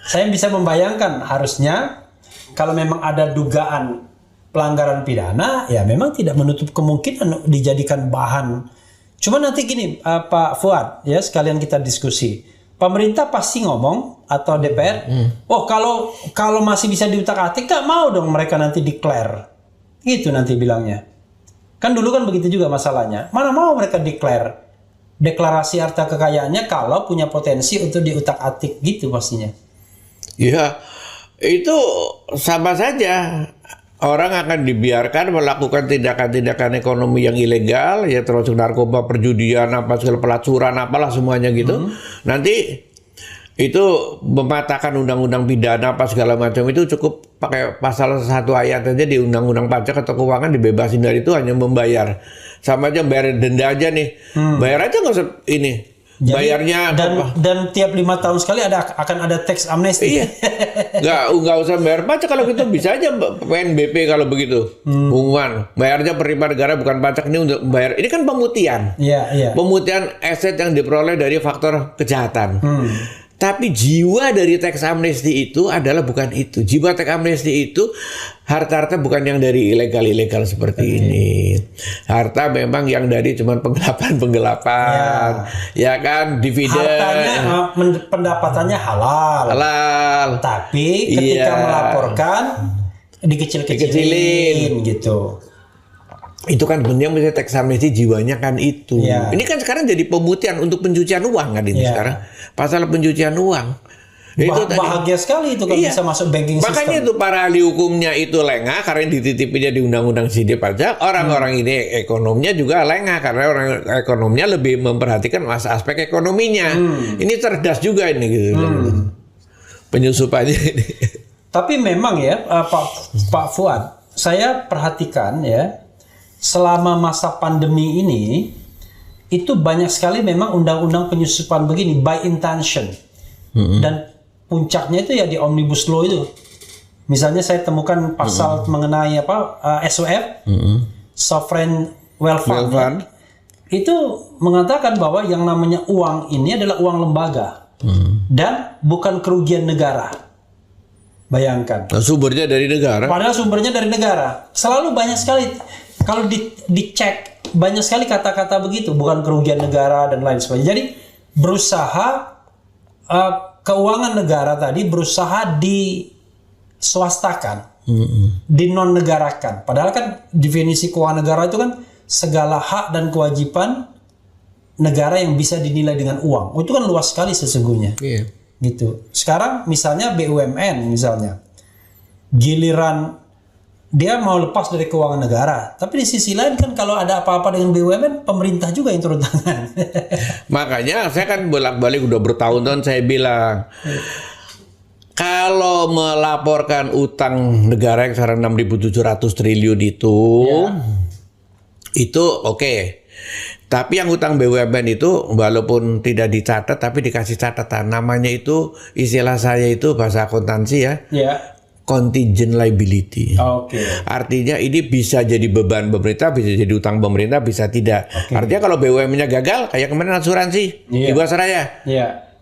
Saya bisa membayangkan harusnya kalau memang ada dugaan pelanggaran pidana, ya memang tidak menutup kemungkinan dijadikan bahan. Cuma nanti gini, Pak Fuad, ya sekalian kita diskusi. Pemerintah pasti ngomong atau DPR, kalau masih bisa diutak-atik, nggak mau dong mereka nanti declare. Gitu nanti bilangnya. Kan dulu kan begitu juga masalahnya. Mana mau mereka declare deklarasi harta kekayaannya kalau punya potensi untuk diutak-atik gitu pastinya. Ya, itu sama saja. Orang akan dibiarkan melakukan tindakan-tindakan ekonomi yang ilegal, ya termasuk narkoba, perjudian, apa segala pelacuran, apalah semuanya gitu. Nanti itu mematahkan undang-undang pidana apa segala macam, itu cukup pakai pasal satu ayat aja di undang-undang pajak atau keuangan, dibebasin dari itu hanya membayar. Sama aja bayar denda aja nih. Bayar aja nggak usah ini. Jadi, bayarnya dan tiap 5 tahun sekali akan ada tax amnesty. Nggak usah bayar pajak kalau gitu, bisa aja PNBP kalau begitu. Pengumuman bayarnya penerimaan negara bukan pajak, ini untuk bayar. Ini kan pemutihan. Pemutihan aset yang diperoleh dari faktor kejahatan. Tapi jiwa dari tax amnesty itu adalah bukan itu. Jiwa tax amnesty itu harta-harta bukan yang dari ilegal-ilegal seperti ini. Harta memang yang dari cuman penggelapan-penggelapan. Ya kan, dividen. Hartanya pendapatannya halal. Tapi ketika melaporkan dikecil-kecilin gitu. Itu kan sebenarnya misalnya tax amnesty jiwanya kan itu. Ini kan sekarang jadi pemutihan untuk pencucian uang kan ini sekarang. Pasal pencucian uang. Itu bahagia sekali itu kalau bisa masuk banking system. Makanya itu para ahli hukumnya itu lengah karena dititipinya di undang-undang sidik pajak. Orang-orang ini ekonomnya juga lengah karena orang ekonomnya lebih memperhatikan aspek ekonominya. Ini cerdas juga ini gitu. Penyusupannya ini. Tapi memang ya Pak Fuad, saya perhatikan ya, selama masa pandemi ini itu banyak sekali memang undang-undang penyusupan begini by intention. Dan puncaknya itu ya di Omnibus Law itu. Misalnya saya temukan pasal mengenai SOF Sovereign Wealth Fund, itu mengatakan bahwa yang namanya uang ini adalah uang lembaga dan bukan kerugian negara. Bayangkan. Nah, sumbernya dari negara. Padahal sumbernya dari negara. Selalu banyak sekali kalau dicek banyak sekali kata-kata begitu, bukan kerugian negara dan lain sebagainya. Jadi berusaha keuangan negara tadi berusaha diswastakan, dinon-negarakan. Padahal kan definisi keuangan negara itu kan segala hak dan kewajiban negara yang bisa dinilai dengan uang. Itu kan luas sekali sesungguhnya. Iya. Gitu. Sekarang misalnya BUMN misalnya, giliran dia mau lepas dari keuangan negara, tapi di sisi lain kan kalau ada apa-apa dengan BUMN, pemerintah juga yang turun tangan. Makanya saya kan bolak-balik udah bertahun-tahun saya bilang, kalau melaporkan utang negara yang sekarang 6.700 triliun itu oke. Tapi yang utang BUMN itu walaupun tidak dicatat tapi dikasih catatan. Namanya itu istilah saya itu bahasa akuntansi ya. Contingent liability. Artinya ini bisa jadi beban pemerintah, bisa jadi utang pemerintah, bisa tidak. Artinya kalau BUMN-nya gagal kayak kemarin asuransi Jiwasraya.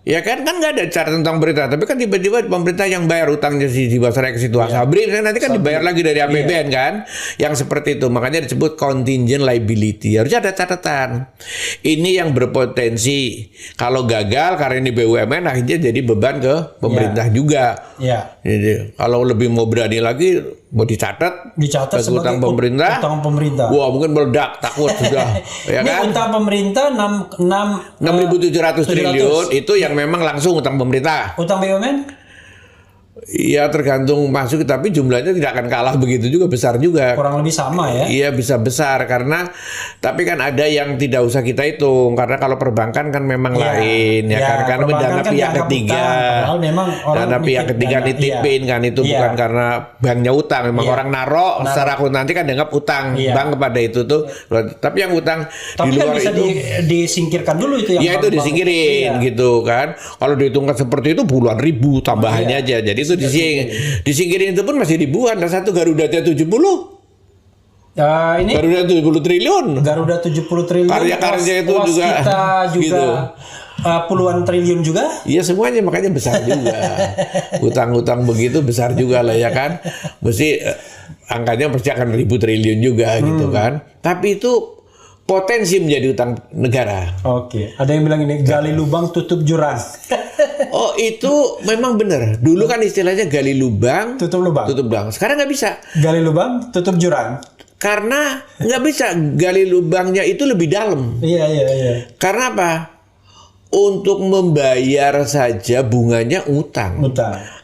Ya kan nggak ada cara tentang pemerintah, tapi kan tiba-tiba pemerintah yang bayar utangnya si Jiwasraya ke situ Asabri, nanti kan dibayar lagi dari APBN kan, yang seperti itu. Makanya disebut contingent liability. Harusnya ada catatan. Ini yang berpotensi kalau gagal karena ini BUMN akhirnya jadi beban ke pemerintah juga. Jadi kalau lebih mau berani lagi mau dicatat sebagai utang pemerintah. Wah, mungkin meledak, takut sudah. Ya kan? Utang pemerintah 6.700 triliun itu yang memang langsung utang pemerintah. Utang BUMN? Iya, tergantung masuk, tapi jumlahnya tidak akan kalah begitu juga, besar juga. Kurang lebih sama ya? Iya, bisa besar karena tapi kan ada yang tidak usah kita hitung karena kalau perbankan kan memang lain ya kan, karena dana pihak ketiga. Dana pihak ketiga nitipin kan itu bukan karena banknya utang, memang orang narok secara akuntansi kan dianggap utang bank kepada itu tuh. Tapi yang utang di luar kan bisa itu disingkirkan dulu itu yang itu disingkirin gitu kan. Kalau dihitungkan seperti itu puluhan ribu tambahannya aja. Jadi itu disingkirin itu pun masih ribuan. Dan satu Garuda-nya 70. Ini Garuda 70 triliun. Garuda 70 triliun. Karya-karya itu juga. Kita juga gitu. Puluhan triliun juga. Iya semuanya, makanya besar juga. Utang-utang begitu besar juga lah ya kan. Mesti angkanya pasti akan 1.000 triliun juga gitu kan. Tapi itu potensi menjadi utang negara. Ada yang bilang ini gali lubang tutup jurang. Oh itu memang benar. Dulu kan istilahnya gali lubang, tutup lubang. Sekarang nggak bisa. Gali lubang, tutup jurang. Karena nggak bisa, gali lubangnya itu lebih dalam. Iya. Karena apa? Untuk membayar saja bunganya utang.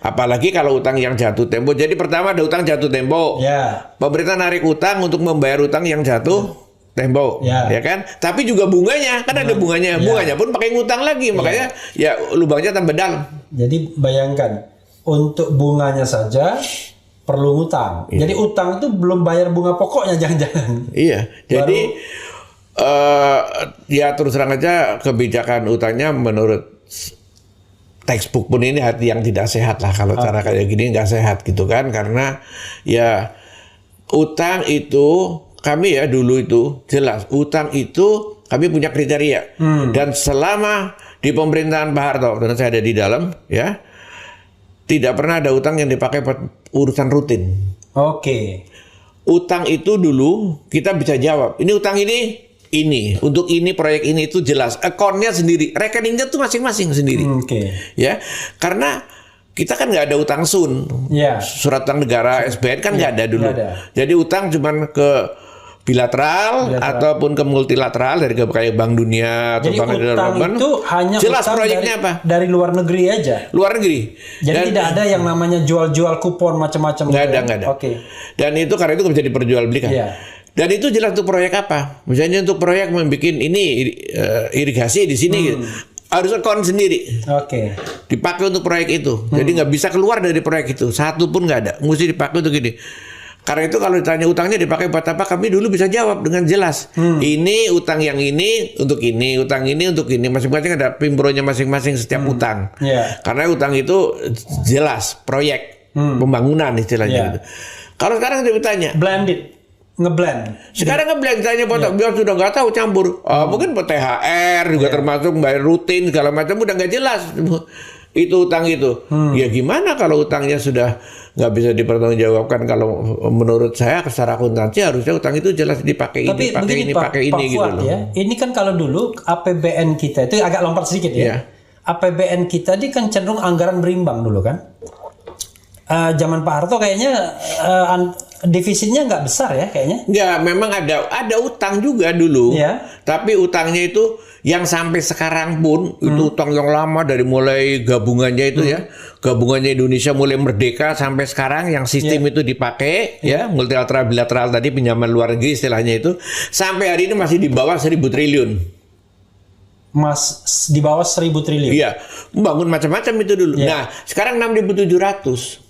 Apalagi kalau utang yang jatuh tempo. Jadi pertama ada utang jatuh tempo. Pemerintah narik utang untuk membayar utang yang jatuh tempo, ya kan? Tapi juga bunganya, kan ada bunganya. Bunganya pun pakai ngutang lagi, makanya ya lubangnya tambah dalam. Jadi bayangkan, untuk bunganya saja perlu ngutang. Jadi utang itu belum bayar bunga pokoknya jangan-jangan. Iya, jadi ya terus terang aja kebijakan utangnya menurut textbook pun ini hati yang tidak sehat lah. Kalau cara kayak gini nggak sehat gitu kan, karena ya utang itu kami ya dulu itu jelas utang itu kami punya kriteria dan selama di pemerintahan Pak Harto dan saya ada di dalam ya tidak pernah ada utang yang dipakai buat urusan rutin. Utang itu dulu kita bisa jawab ini utang ini untuk ini proyek ini itu jelas akunnya sendiri, rekeningnya tuh masing-masing sendiri. Ya karena kita kan nggak ada utang surat utang negara SBN kan nggak ada dulu. Jadi utang cuman ke bilateral ataupun ke multilateral dari kayak Bank Dunia atau Bank Development. Itu hanya jelas proyeknya apa? Dari luar negeri aja. Luar negeri. Jadi tidak ada yang namanya jual-jual kupon macam-macam. Nggak ada. Dan itu karena itu bisa diperjualbelikan. Dan itu jelas untuk proyek apa? Misalnya untuk proyek membuat ini irigasi di sini. Harus akun sendiri. Dipakai untuk proyek itu. Jadi nggak bisa keluar dari proyek itu. Satu pun nggak ada. Mesti dipakai untuk ini. Karena itu kalau ditanya utangnya dipakai buat apa, kami dulu bisa jawab dengan jelas. Ini utang yang ini untuk ini, utang ini untuk ini. Masing-masing ada pimbronya masing-masing setiap utang. Karena utang itu jelas proyek pembangunan istilahnya gitu. Kalau sekarang ditanya blended. ngeblend. Sekarang ngeblend, tanya biar sudah nggak tahu campur. Mungkin THR juga termasuk bayar rutin segala macam, udah nggak jelas itu utang itu. Ya gimana kalau utangnya sudah nggak bisa dipertanggungjawabkan? Kalau menurut saya secara akuntansi harusnya utang itu jelas dipakai ini, pakai ini, pakai ini gitu loh. Ya, ini kan kalau dulu APBN kita itu agak lompat sedikit ya. APBN kita ini kan cenderung anggaran berimbang dulu kan. Zaman Pak Harto kayaknya defisitnya nggak besar ya kayaknya. Nggak, memang ada utang juga dulu. Tapi utangnya itu yang sampai sekarang pun itu utang yang lama dari mulai gabungannya itu ya. Gabungannya Indonesia mulai merdeka sampai sekarang yang sistem itu dipakai ya, multilateral bilateral tadi, pinjaman luar negeri istilahnya itu, sampai hari ini masih di bawah 1.000 triliun. Di bawah 1.000 triliun. Iya, membangun macam-macam itu dulu. Nah, sekarang 6.700.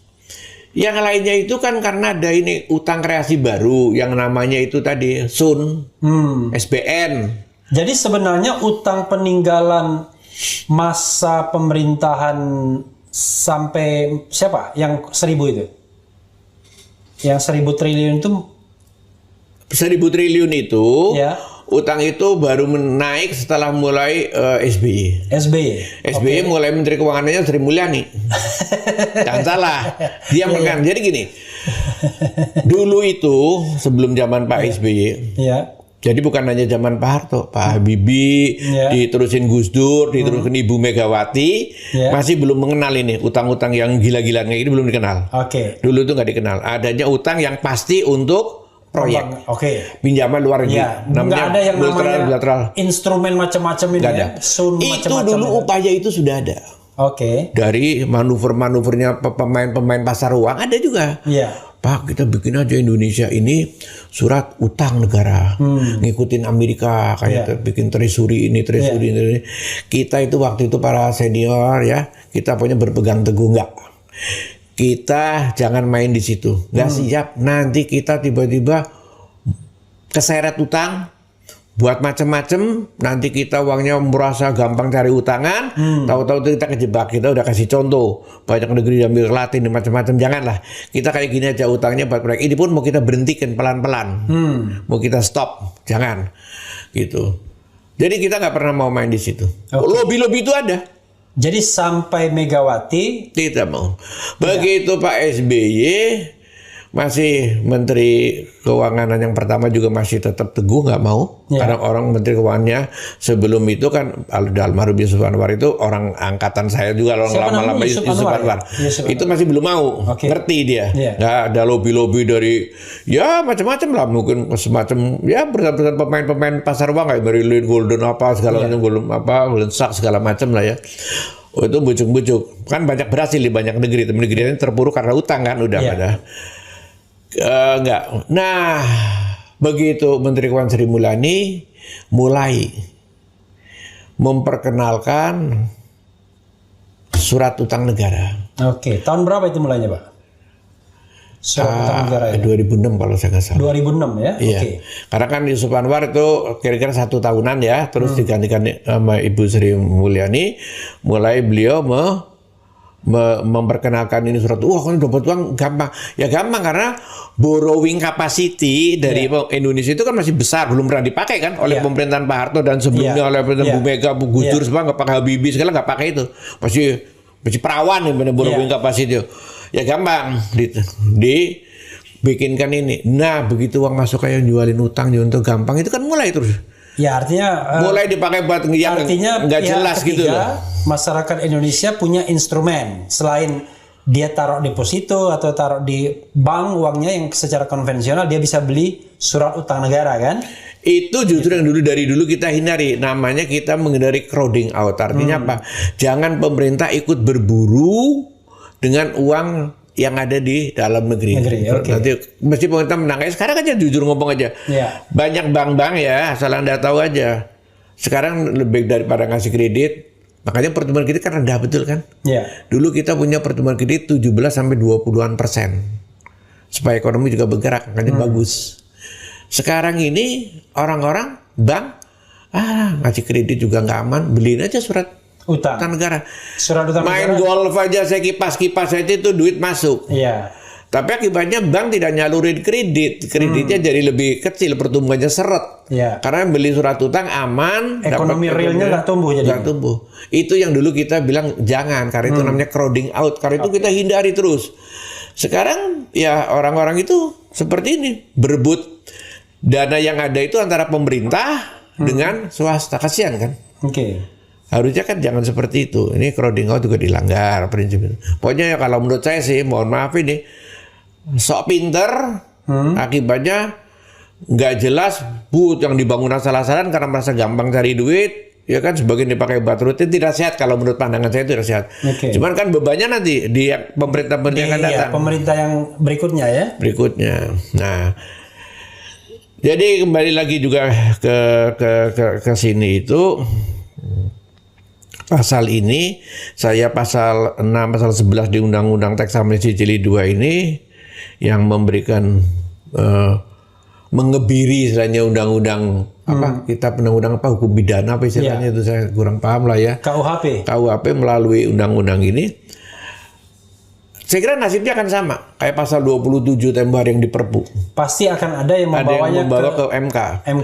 Yang lainnya itu kan karena ada ini utang kreasi baru yang namanya itu tadi SUN, SBN. Jadi sebenarnya utang peninggalan masa pemerintahan sampai siapa? Yang 1.000 itu? Yang 1.000 triliun itu? 1.000 triliun itu, utang itu baru naik setelah mulai SBY. SBY mulai Menteri Keuangannya Sri Mulyani. Jangan salah, dia megang. Jadi gini, dulu itu sebelum zaman Pak SBY, jadi bukan hanya zaman Pak Harto, Pak Habibie, diterusin Gus Dur, diterusin Ibu Megawati, masih belum mengenal ini utang-utang yang gila-gilaan kayak ini, belum dikenal. Dulu itu nggak dikenal. Adanya utang yang pasti untuk proyek, pinjaman luar negeri. Nggak ada yang namanya bilateral. Instrumen macam-macam ini. Itu dulu upaya itu sudah ada. Dari manuver-manuvernya pemain-pemain pasar uang ada juga. Pak, kita bikin aja Indonesia ini surat utang negara, ngikutin Amerika kayak bikin treasury ini. Kita itu waktu itu para senior ya, kita punya berpegang teguh nggak. Kita jangan main di situ, nggak siap. Nanti kita tiba-tiba keseret utang, buat macam-macam. Nanti kita uangnya merasa gampang cari utangan, tahu-tahu kita kejebak. Kita udah kasih contoh, banyak negeri ambil Latin macam-macam. Janganlah, kita kayak gini aja utangnya buat proyek. Ini pun mau kita berhentikan pelan-pelan, mau kita stop, jangan gitu. Jadi kita nggak pernah mau main di situ. Lobby-lobby itu ada. Jadi sampai Megawati tidak mau. Begitu Pak SBY masih Menteri Keuangan yang pertama juga masih tetap teguh nggak mau. Karena orang Menteri Keuangannya sebelum itu kan almarhum Yusuf Anwar itu orang angkatan saya juga, orang lama-lama Yusuf Anwar. Itu masih belum mau. Ngerti dia. Nggak ada lobby-lobby dari ya macam-macam lah, mungkin semacam ya berdasarkan pemain-pemain pasar uang kayak Marilyn Golden apa segala macam, Golden Sachs segala macam lah ya. Itu bujuk-bujuk. Kan banyak berhasil di banyak negeri. Negeri ini terpuruk karena utang kan udah pada. Enggak. Nah, begitu Menteri Keuangan Sri Mulyani mulai memperkenalkan surat utang negara. Tahun berapa itu mulainya, Pak? Surat utang negara ya? 2006 kalau saya nggak salah. 2006 ya? Iya. Karena kan Yusuf Anwar itu kira-kira 1 tahunan ya, terus digantikan sama Ibu Sri Mulyani, mulai beliau memperkenalkan ini surat. Kan dapat uang gampang. Ya gampang karena borrowing capacity dari Indonesia itu kan masih besar, belum pernah dipakai kan oleh pemerintahan Pak Harto dan sebelumnya oleh pemerintahan Bu Mega, Bu Gus Dur, semua nggak pakai Habibie, segala nggak pakai itu. Masih perawan nih borrowing capacity. Ya gampang dibikinkan ini. Nah begitu uang masuk kayak jualin utang untuk gampang itu kan mulai terus. Ya artinya mulai dipakai buat yang nggak jelas gitu loh. Masyarakat Indonesia punya instrumen selain dia taruh deposito atau taruh di bank uangnya yang secara konvensional, dia bisa beli surat utang negara kan? Itu justru yang dari dulu kita hindari, namanya kita menghindari crowding out. Artinya apa? Jangan pemerintah ikut berburu dengan uang yang ada di dalam negeri. Nanti mesti pemerintah menang. Sekarang aja jujur ngomong aja. Banyak bank-bank ya, asal Anda tahu aja. Sekarang lebih daripada ngasih kredit, makanya pertumbuhan kredit kan rendah betul kan? Dulu kita punya pertumbuhan kredit 17-20% supaya ekonomi juga bergerak, makanya bagus. Sekarang ini orang-orang bank ngasih kredit juga nggak aman, beliin aja surat utang negara. Surat utang main negara. Golf aja saya kipas aja itu duit masuk. Tapi akibatnya bank tidak nyalurin kreditnya jadi lebih kecil, pertumbuhannya seret. Karena beli surat utang aman, ekonomi realnya nggak tumbuh jadi. Nggak tumbuh. Itu yang dulu kita bilang jangan, karena itu namanya crowding out, karena itu kita hindari terus. Sekarang ya orang-orang itu seperti ini, berebut dana yang ada itu antara pemerintah dengan swasta, kasihan kan? Harusnya kan jangan seperti itu. Ini crowding out juga dilanggar prinsip itu. Pokoknya ya kalau menurut saya sih, mohon maaf ini, sok pinter, akibatnya nggak jelas, yang dibangun asal-asalan karena merasa gampang cari duit, ya kan, sebagian dipakai buat rutin, tidak sehat kalau menurut pandangan saya, itu tidak sehat. Cuman kan bebannya nanti di pemerintah yang akan datang. Pemerintah yang berikutnya ya. Berikutnya. Nah, jadi kembali lagi juga ke sini itu. Pasal ini, saya pasal 6, pasal 11 di Undang-Undang Teks Amnesti Jilid 2 ini yang memberikan mengebiri istilahnya undang-undang kitab undang-undang hukum pidana apa istilahnya itu saya kurang paham lah ya. KUHP melalui undang-undang ini. Saya kira nasibnya akan sama kayak pasal 27 tempo hari yang di Perpu. Pasti akan ada yang membawanya ke MK.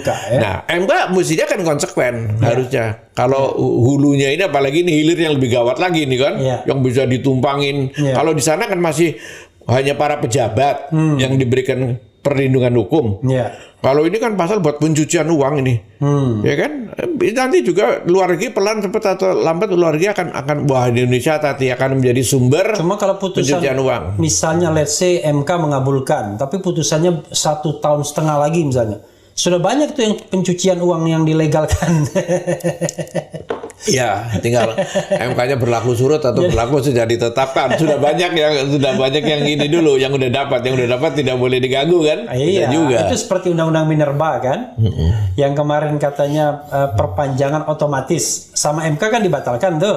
Ya. Nah, MK mestinya kan konsekuen harusnya. Kalau hulunya ini, apalagi ini hilir yang lebih gawat lagi nih kan, yang bisa ditumpangin. Kalau di sana kan masih hanya para pejabat yang diberikan perlindungan hukum. Kalau ini kan pasal buat pencucian uang ini, ya kan? Nanti juga luar negeri pelan cepat atau lambat luar negeri akan wah, di Indonesia tadi akan menjadi sumber. Cuma kalau putusan pencucian uang, misalnya let's say MK mengabulkan, tapi putusannya 1,5 tahun lagi misalnya, sudah banyak tuh yang pencucian uang yang dilegalkan. Ya, tinggal MK-nya berlaku surut atau berlaku sudah ditetapkan. Sudah banyak yang ini dulu, yang udah dapat tidak boleh diganggu kan? Iya, juga. Itu seperti undang-undang minerba kan, yang kemarin katanya perpanjangan otomatis sama MK kan dibatalkan tuh,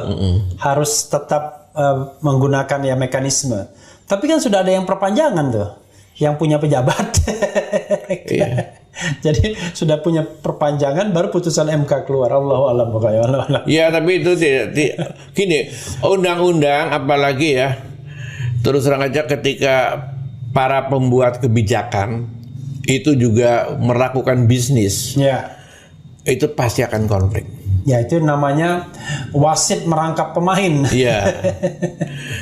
harus tetap menggunakan ya mekanisme. Tapi kan sudah ada yang perpanjangan tuh, yang punya pejabat. Jadi sudah punya perpanjangan baru putusan MK keluar. Allahu a'lam pokoknya. Ya, tapi itu tidak gini, undang-undang apalagi ya, terus terang aja ketika para pembuat kebijakan itu juga melakukan bisnis, itu pasti akan konflik. Ya, itu namanya wasit merangkap pemain. Iya.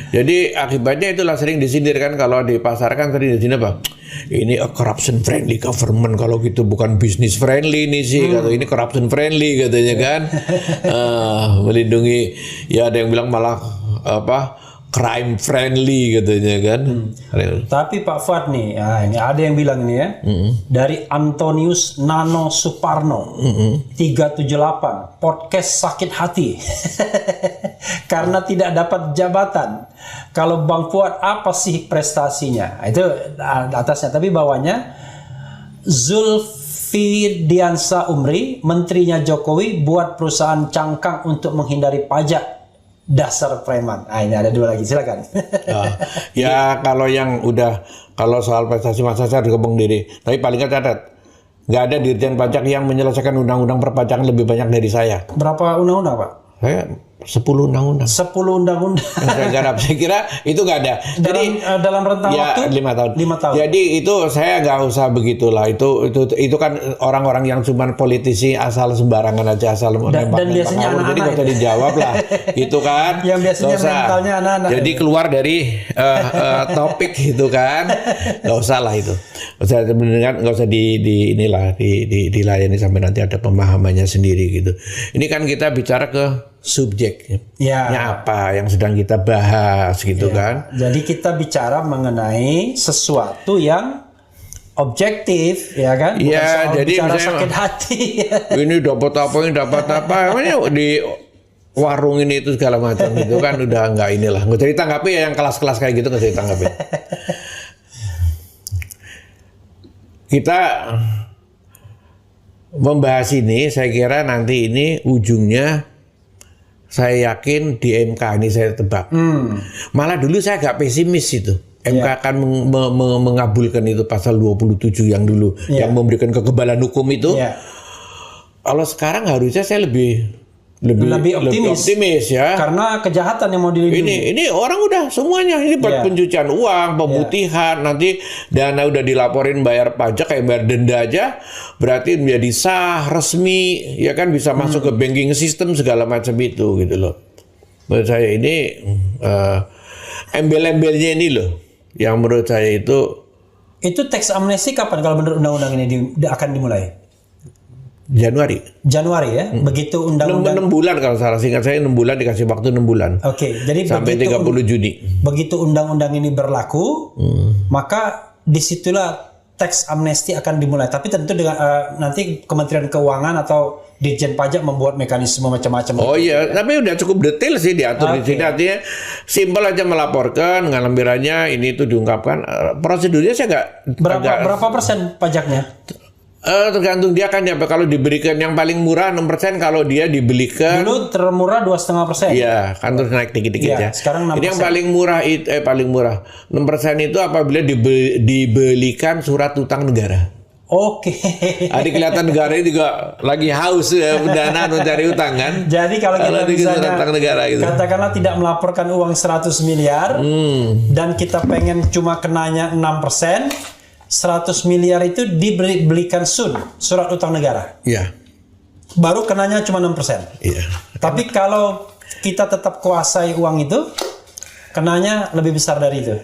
Jadi akibatnya itulah sering disindir kan, kalau dipasarkan sering disindir apa? Ini a corruption friendly government, kalau gitu bukan business friendly nih sih, kata ini corruption friendly katanya kan. Melindungi, ya ada yang bilang malah crime friendly katanya kan. Tapi Pak Fuad nih, ini ada yang bilang nih ya, dari Antonius Nano Suparno, 378, podcast sakit hati karena tidak dapat jabatan. Kalau Bang Fuad apa sih prestasinya? Itu atasnya, tapi bawahnya Zulfidiansa Umri, menterinya Jokowi buat perusahaan cangkang untuk menghindari pajak. Dasar preman. Ini ada dua lagi, silakan. Ya kalau soal prestasi masa saya berkembang diri. Tapi paling catat, nggak ada dirjen pajak yang menyelesaikan undang-undang perpajakan lebih banyak dari saya. Berapa undang-undang, Pak? Saya 10 undang-undang. 10 undang-undang. Saya garap. Saya kira itu nggak ada. Jadi dalam rentang waktu 5 tahun. 5 tahun. Jadi itu saya nggak usah begitulah. Itu kan orang-orang yang cuma politisi asal sembarangan aja, asal dan biasanya anak-anak. Jadi nggak usah dijawab lah. Itu kan. Yang biasanya mentalnya anak-anak. Jadi keluar dari topik itu kan. Nggak usah lah itu. Nggak usah dilayani sampai nanti ada pemahamannya sendiri gitu. Ini kan kita bicara ke subjeknya apa yang sedang kita bahas gitu kan. Jadi kita bicara mengenai sesuatu yang objektif ya kan. Iya, jadi misalnya sakit hati. Ini dapat apa namanya di warung ini itu segala macam gitu kan, udah nggak inilah. Nggak usah ditanggapi ya, yang kelas-kelas kayak gitu nggak usah ditanggapi. Kita membahas ini, saya kira nanti ini ujungnya, saya yakin di MK ini saya tebak. Malah dulu saya agak pesimis itu. MK akan mengabulkan itu pasal 27 yang dulu, yang memberikan kekebalan hukum itu. Kalau sekarang harusnya saya lebih lebih optimis ya. Karena kejahatan yang mau dilindungi. Ini orang udah semuanya ini pencucian uang, pemutihan, nanti dana udah dilaporin bayar pajak kayak bayar denda aja, berarti menjadi sah, resmi, ya kan bisa masuk ke banking system segala macam itu gitu loh. Menurut saya ini embel-embelnya ini loh, yang menurut saya itu tax amnesty kapan kalau menurut undang-undang ini akan dimulai? Januari ya. Begitu undang-undang 6 bulan kalau salah, singkat saya 6 bulan, dikasih waktu 6 bulan. Oke, jadi sampai 30 Juni. Begitu undang-undang ini berlaku, maka disitulah tax amnesty akan dimulai. Tapi tentu dengan nanti Kementerian Keuangan atau Ditjen Pajak membuat mekanisme macam-macam. Oh iya, tapi udah cukup detail sih diatur di sini. Artinya simpel aja melaporkan dengan lembarannya ini itu diungkapkan. Prosedurnya saya berapa persen pajaknya? Tergantung dia kan ya, kalau diberikan yang paling murah 6%, kalau dia dibelikan dulu termurah 2,5%. Iya, kan terus naik dikit-dikit ya. Sekarang 6%. Ini yang paling murah paling murah 6% itu apabila dibelikan surat utang negara. Oke. Ada kelihatan negara ini juga lagi haus ya pendanaan mencari utang kan. Jadi kalau kita misalnya utang negara gitu. Katakanlah tidak melaporkan uang 100 miliar dan kita pengen cuma kenanya 6%. 100 miliar itu dibelikan surat utang negara. Iya. Baru kenanya cuma 6%. Iya. Tapi kalau kita tetap kuasai uang itu, kenanya lebih besar dari itu.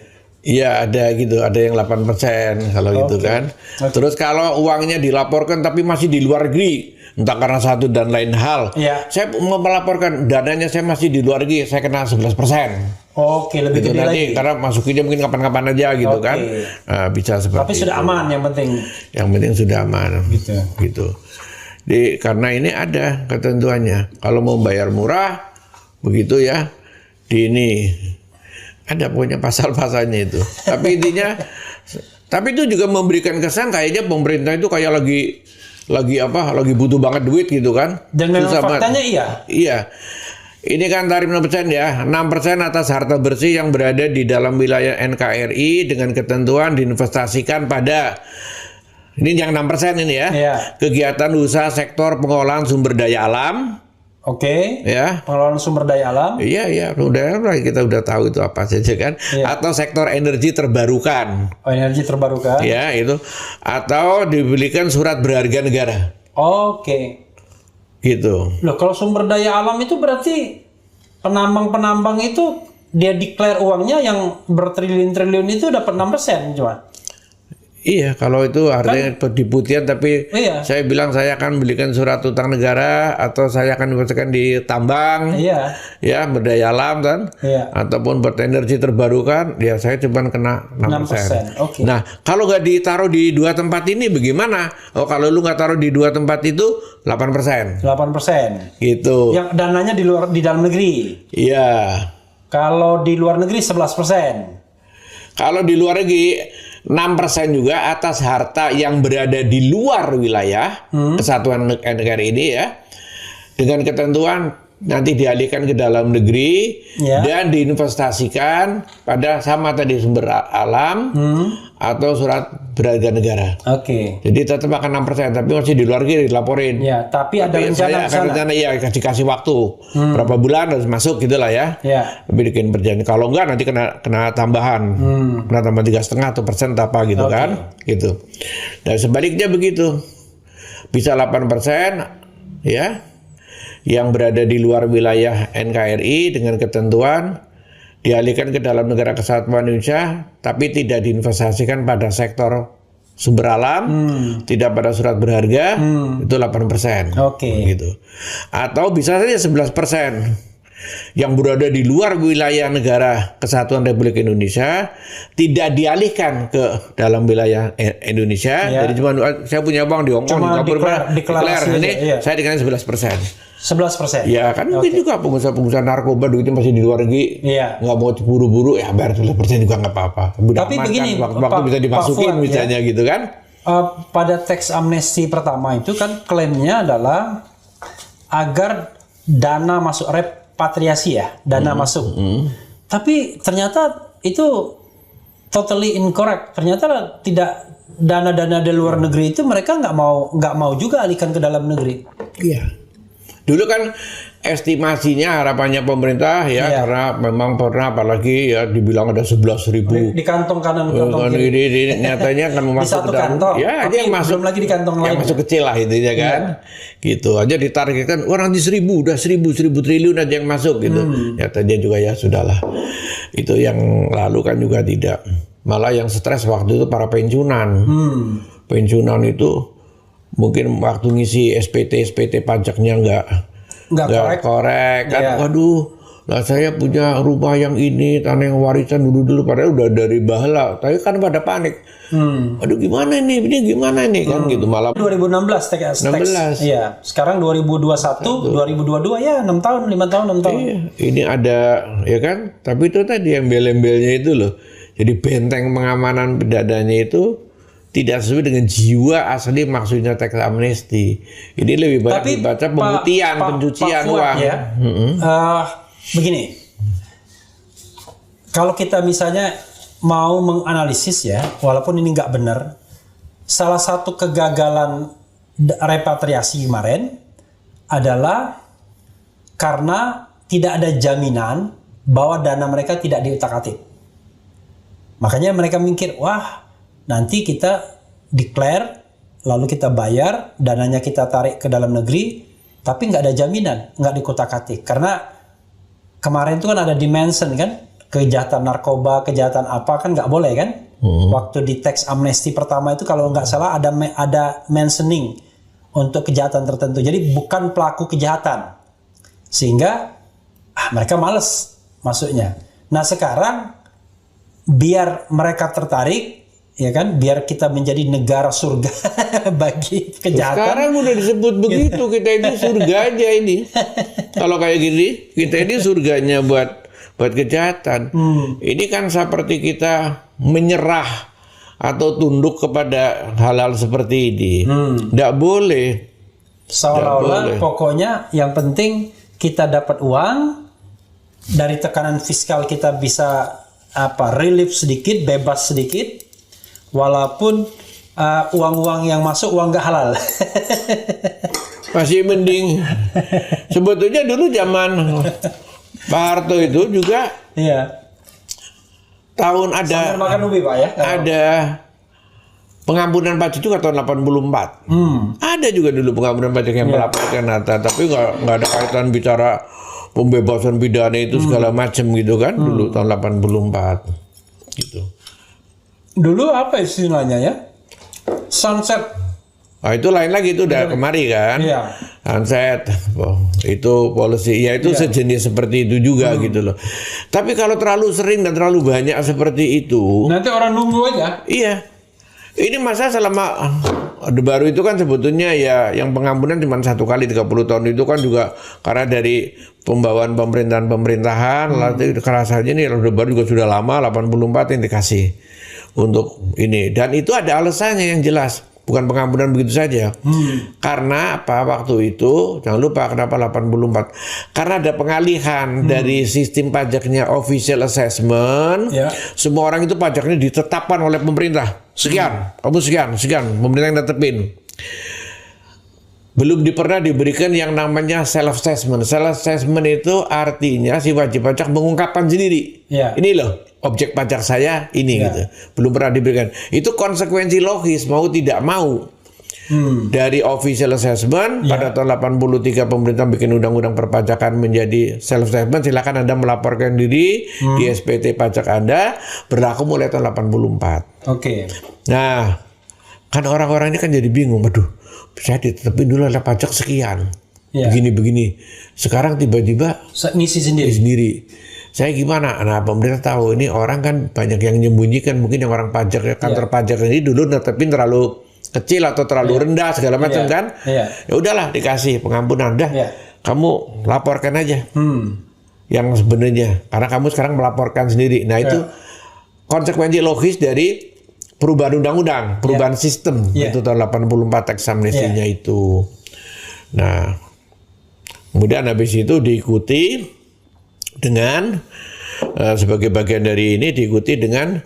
Iya, ada gitu, ada yang 8% kalau gitu kan. Terus kalau uangnya dilaporkan tapi masih di luar negeri, entah karena satu dan lain hal. Saya mau melaporkan dananya saya masih di luar negeri, saya kena 11%. Oke, lebih gitu gede nanti, lagi. karena masukinnya mungkin kapan-kapan aja gitu kan. Nah, bisa seperti tapi sudah aman yang penting. Yang penting sudah aman. Gitu. Karena ini ada ketentuannya. Kalau mau bayar murah, begitu ya, ini ada pokoknya pasal-pasalnya itu. Tapi intinya, tapi itu juga memberikan kesan kayaknya pemerintah itu kayak lagi butuh banget duit gitu kan. Dan memang faktanya Iya. Ini kan tarif 6% ya, 6% atas harta bersih yang berada di dalam wilayah NKRI dengan ketentuan diinvestasikan pada, ini yang 6% ini ya, kegiatan usaha sektor pengolahan sumber daya alam. Ya. Pengelolaan sumber daya alam. Iya, kita udah tahu itu apa saja kan. Atau sektor energi terbarukan. Energi terbarukan. Ya, itu. Atau dibelikan surat berharga negara. Gitu. Loh, kalau sumber daya alam itu berarti penambang itu dia declare uangnya yang bertriliun-triliun itu dapat 6% cuma. Iya, kalau itu harganya di putihan, tapi saya bilang saya akan belikan surat utang negara atau saya akan investasikan di tambang, ya berdaya alam kan, ataupun berenergi terbarukan, ya saya cuma kena 6%. Nah, kalau nggak ditaruh di dua tempat ini bagaimana? Oh, kalau lu nggak taruh di dua tempat itu 8%. 8%. Gitu. Yang dananya di dalam negeri. Iya. Kalau di luar negeri 11%. Kalau di luar negeri 6% juga atas harta yang berada di luar wilayah kesatuan negara ini ya, dengan ketentuan nanti dialihkan ke dalam negeri dan diinvestasikan pada sama tadi sumber alam atau surat berharga negara. Jadi tetap akan 6%, tapi masih di luar negeri dilaporin. Tapi ada rencana dikasih waktu berapa bulan harus masuk gitulah ya. Lebih bikin perjanjian. Kalau enggak nanti kena tambahan, kena tambah 3,5% atau persen apa gitu kan, gitu. Dan sebaliknya begitu, bisa 8% ya, yang berada di luar wilayah NKRI dengan ketentuan dialihkan ke dalam negara kesatuan Indonesia, tapi tidak diinvestasikan pada sektor sumber alam, tidak pada surat berharga, itu 8%. Gitu. Atau bisa saja 11%. Yang berada di luar wilayah negara kesatuan Republik Indonesia tidak dialihkan ke dalam wilayah Indonesia. Jadi cuma saya punya uang di Hongkong, declare ini saya dikasih 11%. 11%. Ya kan mungkin juga pengusaha narkoba duitnya masih di luar negeri, nggak mau buru-buru ya bayar 11% juga nggak apa-apa. Tapi begini, kan, waktu bisa dimasukin misalnya gitu kan. Pada teks amnesti pertama itu kan klaimnya adalah agar dana masuk repatriasi dana masuk. Tapi ternyata itu totally incorrect. Ternyata tidak, dana-dana dari luar negeri itu mereka nggak mau juga alihkan ke dalam negeri. Iya. Dulu kan estimasinya harapannya pemerintah ya, karena memang pernah apalagi ya dibilang ada 11.000 di kantong kanan kantong kiri. Nyatanya kan masuk ke dalam kantong, ya aja yang masuk belum lagi di kantong lain. Yang masuk kecil lah intinya kan. Gitu aja ditargetkan orang di 1.000 udah 1.000 triliun aja yang masuk gitu. Nyatanya juga ya sudahlah. Itu yang lalu kan juga tidak. Malah yang stres waktu itu para pensiunan. Pensiunan itu mungkin waktu ngisi SPT pajaknya nggak korek kan. Waduh, lah saya punya rumah yang ini, tanah yang warisan dulu padahal udah dari bahala, tapi kan pada panik. Aduh gimana ini gimana ini kan gitu. Malah 2016 teks. Iya, sekarang 2021, 2022 ya 6 tahun, 5 tahun, 6 tahun. Iya, ini ada ya kan, tapi itu tadi embel-embelnya itu loh. Jadi benteng pengamanan pendananya itu tidak sesuai dengan jiwa asli maksudnya teks amnesti. Ini lebih banyak dibaca pemutihan, pencucian uang. Ya, begini, kalau kita misalnya mau menganalisis ya, walaupun ini nggak benar, salah satu kegagalan repatriasi kemarin adalah karena tidak ada jaminan bahwa dana mereka tidak diutak-atik. Makanya mereka mikir, wah, nanti kita declare, lalu kita bayar, dananya kita tarik ke dalam negeri, tapi nggak ada jaminan, nggak dikutak-atik. Karena kemarin itu kan ada dimension kan, kejahatan narkoba, kejahatan apa kan nggak boleh kan. Waktu di teks amnesti pertama itu kalau nggak salah ada mentioning untuk kejahatan tertentu. Jadi bukan pelaku kejahatan, sehingga mereka males masuknya. Nah sekarang biar mereka tertarik, ya kan, biar kita menjadi negara surga bagi kejahatan. Sekarang udah disebut begitu, kita ini surga aja ini. Kalau kayak gini, kita ini surganya buat kejahatan. Ini kan seperti kita menyerah atau tunduk kepada hal-hal seperti ini. Nggak boleh. Seolah-olah pokoknya yang penting kita dapat uang, dari tekanan fiskal kita bisa relief sedikit, bebas sedikit, walaupun uang-uang yang masuk uang nggak halal. Masih mending. Sebetulnya dulu zaman Pak Harto itu juga tahun ada makan ubi, Pak, ya? Ada pengampunan pajak juga tahun 84. Ada juga dulu pengampunan pajak yang melaporkan data, tapi nggak ada kaitan bicara pembebasan pidana itu segala macam gitu kan, dulu tahun 84 gitu. Dulu apa istilahnya ya? Sunset. Nah, itu lain lagi, itu udah kemari kan. Sunset, itu policy, ya itu sejenis seperti itu juga gitu loh. Tapi kalau terlalu sering dan terlalu banyak seperti itu, nanti orang nunggu aja. Iya. Ini masa selama Orde Baru itu kan sebetulnya ya yang pengampunan cuma 1 kali 30 tahun itu kan juga karena dari pembawaan pemerintahan lalu kerasannya ini Orde Baru juga sudah lama 84 yang dikasih untuk ini, dan itu ada alasannya yang jelas, bukan pengampunan begitu saja. Karena apa, waktu itu jangan lupa kenapa 84, karena ada pengalihan dari sistem pajaknya official assessment. Semua orang itu pajaknya ditetapkan oleh pemerintah. Sekian, kamu sekian, pemerintah yang tetepin. Belum pernah diberikan yang namanya self assessment. Self assessment itu artinya si wajib pajak mengungkapkan sendiri. Ini loh objek pajak saya ini gitu. Belum pernah diberikan. Itu konsekuensi logis mau tidak mau. Dari official assessment pada tahun 83 pemerintah bikin undang-undang perpajakan menjadi self assessment, silakan Anda melaporkan diri di SPT pajak Anda, berlaku mulai tahun 84. Nah, kan orang-orang ini kan jadi bingung, aduh, saya ditetapin dulu ada pajak sekian. Begini-begini. Sekarang tiba-tiba ngisi sendiri. Saya gimana? Nah, pemerintah tahu ini orang kan banyak yang menyembunyikan, mungkin yang orang pajak kantor pajak ini dulu netepin terlalu kecil atau terlalu rendah segala macam kan. Ya udahlah dikasih pengampunan dah. Kamu laporkan aja. Yang sebenarnya karena kamu sekarang melaporkan sendiri. Nah, itu konsekuensi logis dari perubahan undang-undang, perubahan sistem itu tahun 84 teks amnestinya itu. Nah, kemudian habis itu diikuti dengan sebagai bagian dari ini diikuti dengan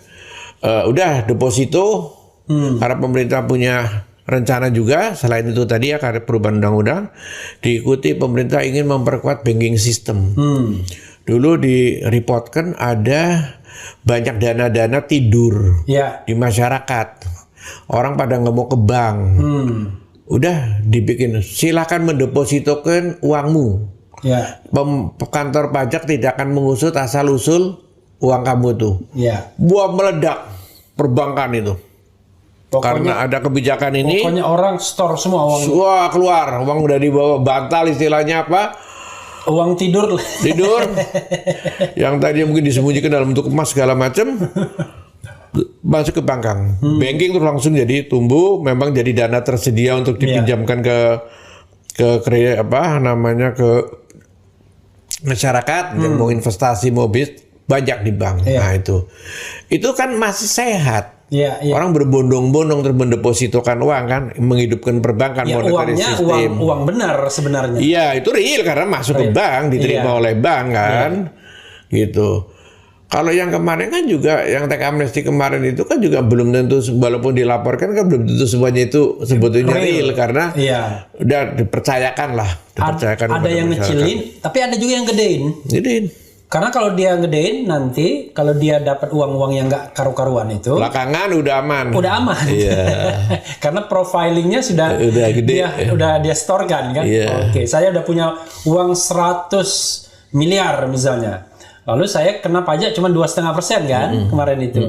udah deposito. Karena pemerintah punya rencana juga selain itu tadi ya karena perubahan undang-undang diikuti pemerintah ingin memperkuat banking system. Dulu direportkan ada banyak dana-dana tidur di masyarakat. Orang pada nggak mau ke bank. Udah dibikin silakan mendepositokan uangmu. Kantor pajak tidak akan mengusut asal usul uang kamu tuh. Buah meledak perbankan itu. Karena ada kebijakan ini. Pokoknya orang store semua uang. Wah keluar uang udah dibawa bantal istilahnya apa? Uang tidur. Yang tadi mungkin disembunyikan dalam bentuk emas segala macam. Masuk ke banking. Banking terus langsung jadi tumbuh, memang jadi dana tersedia untuk dipinjamkan ke masyarakat yang mau investasi mau banyak di bank. Nah itu kan masih sehat. Orang berbondong-bondong terus mendepositokan uang kan, menghidupkan perbankan monetary system. Uang benar sebenarnya. Iya itu real karena masuk ke bank, diterima oleh bank kan, gitu. Kalau yang kemarin kan juga, yang teks amnesti kemarin itu kan juga belum tentu, walaupun dilaporkan kan belum tentu semuanya itu sebetulnya real karena udah dipercayakan lah. Ada yang ngecilin, tapi ada juga yang gedein. Karena kalau dia gedein nanti, kalau dia dapat uang-uang yang nggak karu-karuan itu, belakangan udah aman. Karena profilingnya sudah gede. Udah dia storekan kan. Oke, saya udah punya uang 100 miliar misalnya. Lalu saya kena pajak cuma 2,5% kan kemarin itu.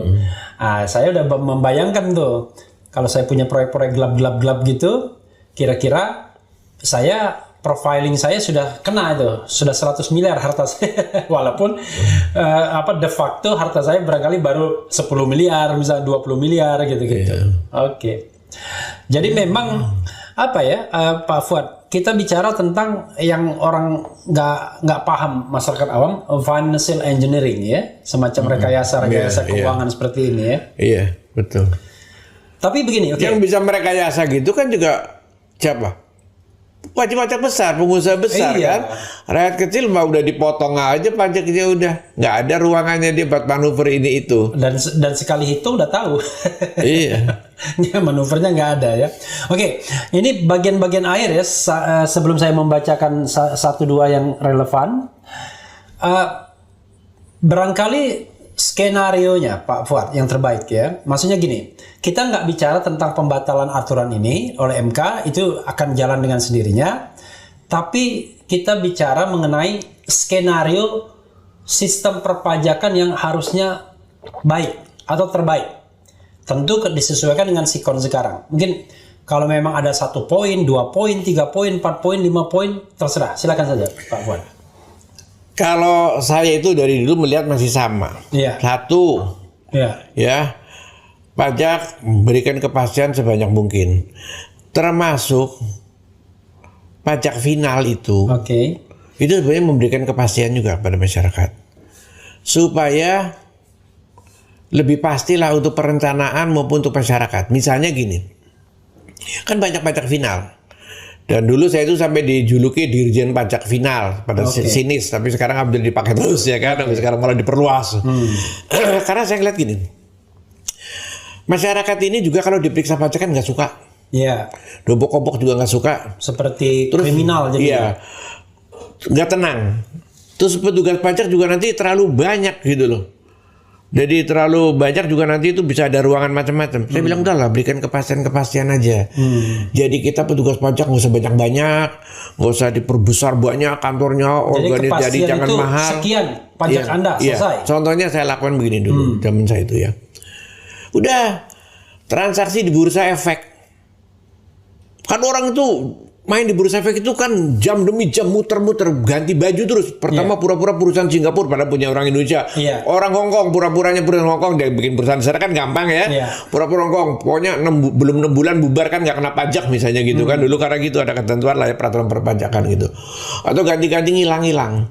Saya udah membayangkan tuh kalau saya punya proyek-proyek gelap-gelap gitu, kira-kira saya profiling saya sudah kena itu, sudah 100 miliar harta saya. Walaupun de facto harta saya barangkali baru 10 miliar, misalnya 20 miliar gitu-gitu. Oke. Jadi memang Pak Fuad, kita bicara tentang yang orang nggak paham, masyarakat awam, financial engineering ya, semacam rekayasa keuangan seperti ini ya. Iya betul. Tapi begini, yang bisa merekayasa gitu kan juga siapa? Pajak-pajak besar, pengusaha besar kan. Rakyat kecil mah udah dipotong aja pajaknya, udah nggak ada ruangannya dia buat manuver ini itu. Dan sekali hitung udah tahu. Manuvernya nggak ada ya. Oke, ini bagian-bagian akhir ya. Sebelum saya membacakan satu dua yang relevan, barangkali skenarionya Pak Fuad yang terbaik ya. Maksudnya gini, kita nggak bicara tentang pembatalan aturan ini oleh MK, itu akan jalan dengan sendirinya. Tapi kita bicara mengenai skenario sistem perpajakan yang harusnya baik atau terbaik. Tentu disesuaikan dengan sikon sekarang. Mungkin kalau memang ada 1 poin, 2 poin, 3 poin, 4 poin, 5 poin, terserah. Silakan saja Pak Fuad. Kalau saya itu dari dulu melihat masih sama. Satu, ya pajak berikan kepastian sebanyak mungkin, termasuk pajak final itu. Itu sebenarnya memberikan kepastian juga pada masyarakat, supaya lebih pastilah untuk perencanaan maupun untuk masyarakat. Misalnya gini, kan banyak pajak final. Dan dulu saya itu sampai dijuluki Dirjen Pajak Final pada sinis, tapi sekarang ambil dipakai terus ya kan, sekarang malah diperluas. Karena saya ngeliat gini, masyarakat ini juga kalau diperiksa pajak kan nggak suka. Dobok-dobok juga nggak suka. Seperti terus, kriminal jadi. Nggak tenang. Terus petugas pajak juga nanti terlalu banyak gitu loh. Jadi terlalu banyak juga nanti itu bisa ada ruangan macam-macam. Saya bilang udahlah berikan kepastian aja. Jadi kita petugas pajak nggak usah banyak-banyak, nggak usah diperbesar banyak kantornya, jadi jangan mahal. Sekian pajak Anda selesai. Contohnya saya lakukan begini dulu zaman saya itu ya. Udah transaksi di bursa efek. Kan orang itu main di bursa efek itu kan jam demi jam muter-muter ganti baju terus. Pertama pura-pura perusahaan Singapura pada punya orang Indonesia. Orang Hongkong pura-puranya perusahaan Hongkong, dia bikin perusahaan besar kan gampang ya. Pura-pura Hongkong, pokoknya belum 6 bulan bubar kan nggak kena pajak misalnya gitu kan. Dulu karena gitu ada ketentuan lah ya, peraturan perpajakan gitu. Atau ganti-ganti ngilang-ngilang.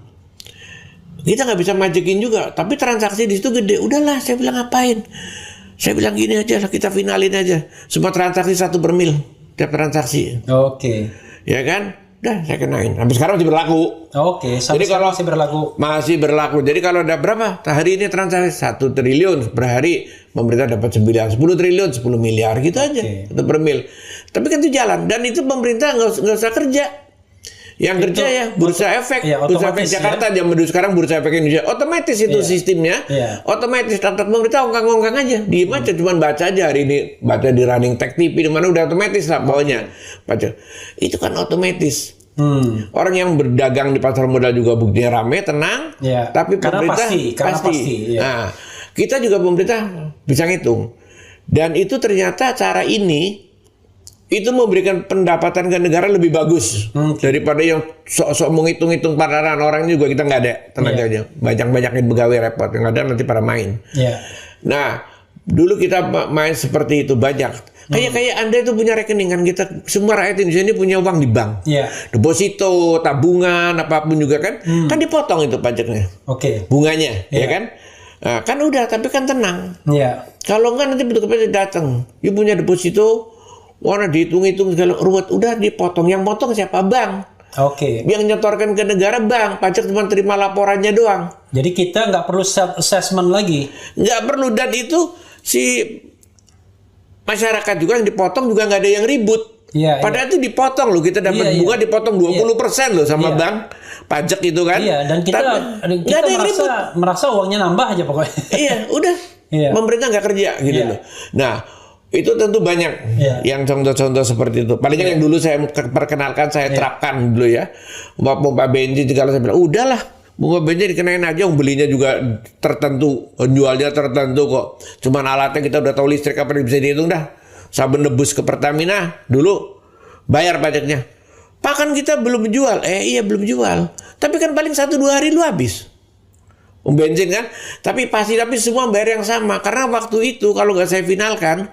Kita nggak bisa majekin juga, tapi transaksi di situ gede. Udahlah, saya bilang ngapain? Saya bilang gini aja lah, kita finalin aja. Semua transaksi 1 per mil tiap transaksi. Ya kan? Udah saya kenain. Sampai sekarang masih berlaku. Oke, sampai jadi kalau masih berlaku. Masih berlaku. Jadi kalau ada berapa? Hari ini transaksi 1 triliun per hari, pemerintah dapat 10 triliun, 10 miliar gitu aja itu per mil. Tapi kan itu jalan dan itu pemerintah nggak usah kerja. Yang kerja ya Bursa Efek, Bursa Efek Jakarta zaman dulu, sekarang Bursa Efek Indonesia. Otomatis itu sistemnya, otomatis daftar pemerintah ongkang-ongkang aja, diem aja, cuma baca aja hari ini, baca di Running Tech TV, di mana udah otomatis lah pokoknya. Baca, itu kan otomatis. Orang yang berdagang di pasar modal juga buktinya rame, tenang, tapi pemerintah pasti. Nah, kita juga pemerintah bisa ngitung, dan itu ternyata cara ini itu memberikan pendapatan ke negara lebih bagus daripada yang sok-sok menghitung-hitung pararan orang juga kita nggak ada tenaganya. Banyak-banyakin pegawai repot, yang ada nanti pada main. Nah, dulu kita main seperti itu banyak. Kayak Anda itu punya rekening kan, kita semua rakyat Indonesia ini punya uang di bank. Deposito, tabungan, apapun juga kan, kan dipotong itu pajaknya. Bunganya, ya kan? Nah, kan udah, tapi kan tenang. Kalau enggak nanti betul-betul datang, you punya deposito, warna dihitung-hitung segala ruwet, udah dipotong. Yang potong siapa? Bank. Yang nyetorkan ke negara bank, pajak cuma terima laporannya doang. Jadi kita nggak perlu self assessment lagi. Nggak perlu, dan itu si masyarakat juga yang dipotong juga nggak ada yang ribut. Padahal itu dipotong loh, kita dapat bunga dipotong 20% loh sama bank pajak itu kan. Dan kita merasa uangnya nambah aja pokoknya. Udah. Pemerintah nggak kerja gitu loh. Nah, itu tentu banyak yang contoh-contoh seperti itu. Palingnya yang dulu saya perkenalkan, saya terapkan dulu ya. Pompa bensin segala, saya bilang, udahlah, pompa bensin dikenain aja, belinya juga tertentu, jualnya tertentu kok. Cuman alatnya kita udah tahu listrik apa bisa dihitung dah. Saben nebus ke Pertamina dulu bayar pajaknya. Pak, kan kita belum jual. Iya belum jual. Tapi kan paling 1-2 hari lu habis. Bensin kan, tapi semua bayar yang sama, karena waktu itu kalau nggak saya finalkan,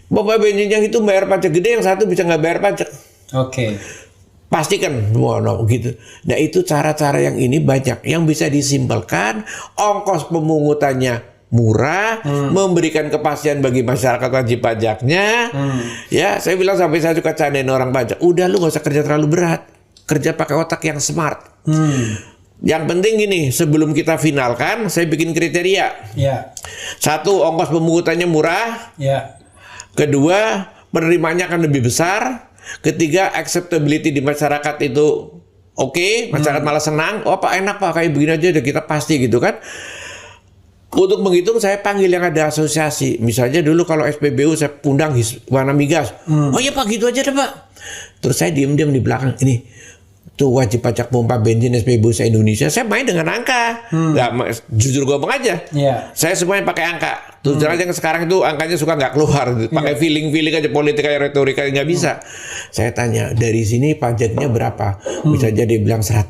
pompa bensin yang itu bayar pajak gede, yang satu bisa nggak bayar pajak. Pastikan semua gitu. Nah, itu cara-cara yang ini banyak yang bisa disimpelkan, ongkos pemungutannya murah, memberikan kepastian bagi masyarakat wajib pajaknya. Ya, saya bilang sampai saya suka candain orang pajak, udah lu nggak usah kerja terlalu berat, kerja pakai otak yang smart. Yang penting gini, sebelum kita finalkan, saya bikin kriteria. 1, ongkos pemungutannya murah. Kedua, penerimanya akan lebih besar. Ketiga, acceptability di masyarakat itu oke, masyarakat malah senang. Oh Pak, enak Pak, kayak begini aja udah kita pasti gitu kan. Untuk menghitung saya panggil yang ada asosiasi. Misalnya dulu kalau SPBU saya undang Warna Migas. Oh iya Pak, gitu aja deh Pak. Terus saya diam-diam di belakang, ini tuh wajib pajak pompa bensin SPBU se-Indonesia, saya main dengan angka. Jujur ngomong aja, saya semuanya pakai angka. Terus yang sekarang itu angkanya suka nggak keluar, pakai feeling aja, politika retorika nggak bisa. Saya tanya, dari sini pajaknya berapa? Bisa jadi bilang 100.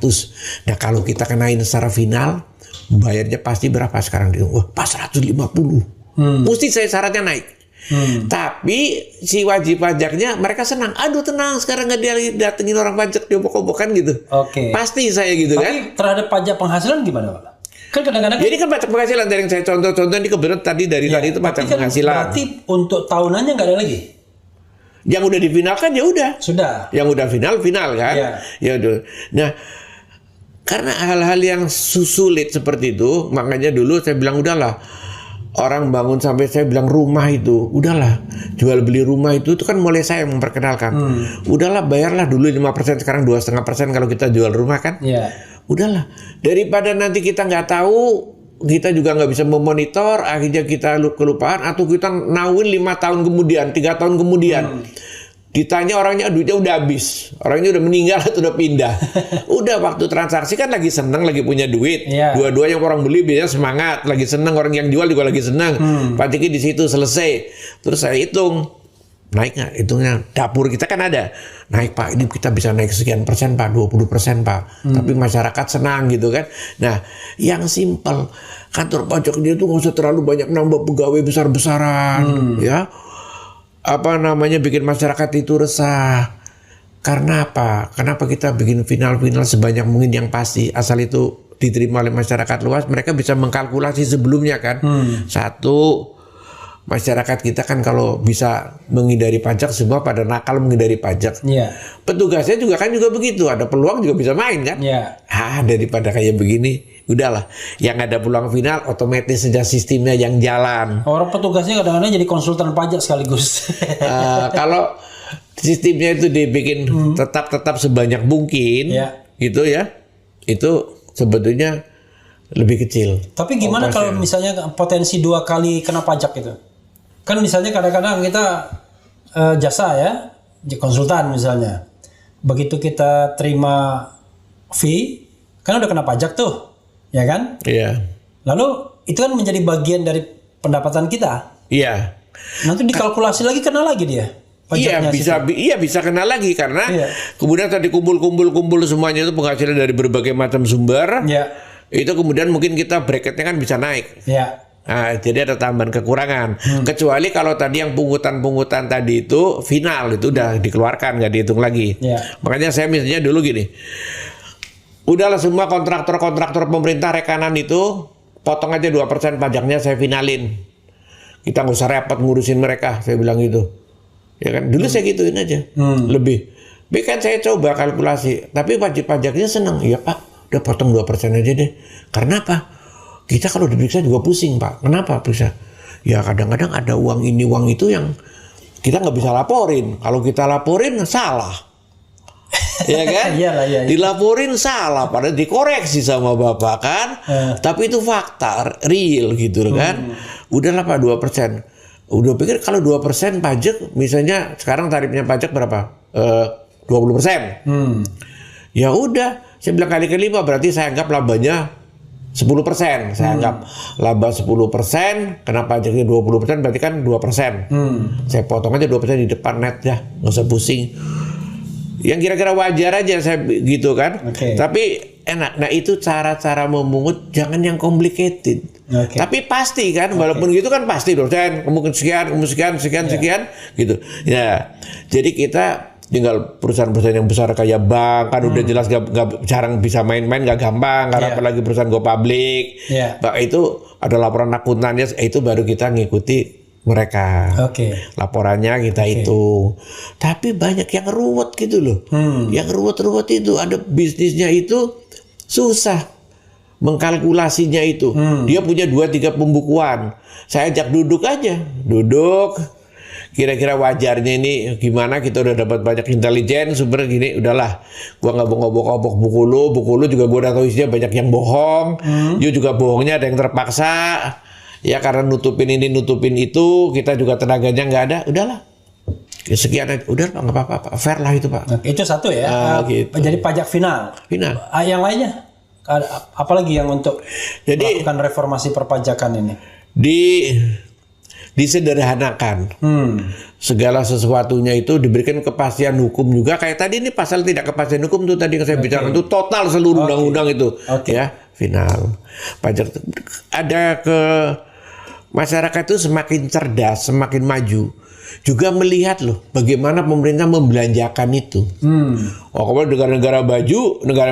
Nah, kalau kita kenain secara final, bayarnya pasti berapa sekarang? Wah, pas 150. Mesti saya syaratnya naik. Tapi si wajib pajaknya mereka senang. Aduh tenang, sekarang nggak dia datengin orang pajak diobok-obokan gitu. Pasti saya gitu. Tapi kan. Terhadap pajak penghasilan gimana Pak? Kan kadang-kadang. Jadi kan pajak penghasilan dari yang saya contoh-contoh ini kebetulan tadi tadi itu pajak kan penghasilan. Berarti untuk tahunannya nggak ada lagi. Yang udah difinalkan ya udah. Sudah. Yang udah final kan. Ya udah. Nah, karena hal-hal yang sulit seperti itu, makanya dulu saya bilang udahlah. Orang bangun sampai saya bilang rumah itu, udahlah jual beli rumah itu kan mulai saya memperkenalkan. Udahlah bayarlah dulu 5%, sekarang 2,5% kalau kita jual rumah kan. Udahlah, daripada nanti kita nggak tahu, kita juga nggak bisa memonitor, akhirnya kita kelupaan atau kita nawin 5 tahun kemudian, 3 tahun kemudian. Ditanya orangnya duitnya udah habis, orangnya udah meninggal atau udah pindah. Udah waktu transaksi kan lagi seneng, lagi punya duit. Dua-duanya orang beli biasanya semangat, lagi seneng, orang yang jual juga lagi seneng. Pajaknya di situ selesai. Terus saya hitung, naik nggak? Hitungnya dapur kita kan ada. Naik Pak, ini kita bisa naik sekian persen Pak, 20% Pak. Tapi masyarakat senang gitu kan. Nah, yang simpel, kantor pajak dia tuh nggak usah terlalu banyak nambah pegawai besar-besaran, ya. Bikin masyarakat itu resah. Karena apa? Kenapa kita bikin final-final sebanyak mungkin yang pasti, asal itu diterima oleh masyarakat luas, mereka bisa mengkalkulasi sebelumnya kan. 1, masyarakat kita kan kalau bisa menghindari pajak, semua pada nakal menghindari pajak. Iya. Petugasnya juga kan juga begitu, ada peluang juga bisa main kan. Iya. Daripada kayak begini, udahlah. Yang ada peluang final, otomatis saja sistemnya yang jalan. Orang petugasnya kadang-kadang jadi konsultan pajak sekaligus. Kalau sistemnya itu dibikin tetap sebanyak mungkin, gitu ya, itu sebetulnya lebih kecil. Tapi gimana kalau misalnya potensi 2 kali kena pajak itu? Kan misalnya kadang-kadang kita jasa ya, konsultan misalnya. Begitu kita terima fee, kan udah kena pajak tuh, ya kan? Iya. Lalu itu kan menjadi bagian dari pendapatan kita. Iya. Nanti dikalkulasi lagi, kena lagi dia. Iya bisa kena lagi karena kemudian tadi kumpul semuanya itu penghasilan dari berbagai macam sumber. Iya. Itu kemudian mungkin kita bracketnya kan bisa naik. Iya. Nah, jadi ada tambahan kekurangan. Kecuali kalau tadi yang pungutan tadi itu final, itu udah dikeluarkan, nggak dihitung lagi. Makanya saya misalnya dulu gini, udahlah semua kontraktor pemerintah rekanan itu potong aja 2% pajaknya, saya finalin. Kita nggak usah repot ngurusin mereka, saya bilang gitu. Ya kan, dulu saya gituin aja, lebih. Kan saya coba kalkulasi, tapi wajib pajaknya senang. Iya Pak, udah potong 2% aja deh. Karena apa? Kita kalau diperiksa juga pusing Pak. Kenapa periksa? Ya kadang-kadang ada uang ini uang itu yang kita nggak bisa laporin. Kalau kita laporin salah, ya kan? Iyalah. Dilaporin salah, padahal dikoreksi sama bapak kan. Tapi itu fakta real gitu kan. Udahlah Pak 2%. Udah pikir kalau 2% pajak, misalnya sekarang tarifnya pajak berapa? 20%. Ya udah, saya bilang kali ke 5 berarti saya anggap labanya 10%. Saya anggap laba 10%, kena pajaknya 20%, berarti kan 2%. Saya potong aja 2% di depan net ya, nggak usah pusing. Yang kira-kira wajar aja saya gitu kan. Tapi enak. Nah itu cara-cara memungut, jangan yang complicated. Tapi pasti kan, walaupun gitu kan pasti dosen, mungkin sekian gitu. Ya, jadi kita tinggal perusahaan-perusahaan yang besar kayak bank kan udah jelas gak jarang bisa main-main, gak gampang karena apalagi perusahaan go public. Itu ada laporan akuntannya, itu baru kita ngikuti mereka. Laporannya kita itu. Tapi banyak yang ruwet gitu loh. Yang ruwet itu ada bisnisnya itu susah mengkalkulasinya itu. Dia punya 2-3 pembukuan. Saya ajak duduk aja. Kira-kira wajarnya ini gimana, kita udah dapat banyak intelijen sumber gini, udahlah gua nggak ngobok-ngobok buku lu juga gua udah tahu isinya banyak yang bohong. You juga bohongnya ada yang terpaksa ya karena nutupin ini nutupin itu, kita juga tenaganya nggak ada, udahlah ya sekian aja, udah Pak nggak apa-apa Pak, fair lah itu Pak. Itu satu ya. Gitu. Jadi pajak final. Yang lainnya apalagi yang untuk melakukan reformasi perpajakan ini? Disederhanakan. Segala sesuatunya itu diberikan kepastian hukum juga. Kayak tadi ini pasal tidak kepastian hukum tuh tadi yang saya bicara itu total seluruh undang-undang itu. Ya, final. Pajak ada ke masyarakat itu semakin cerdas, semakin maju. Juga melihat loh bagaimana pemerintah membelanjakan itu. Kalau negara-negara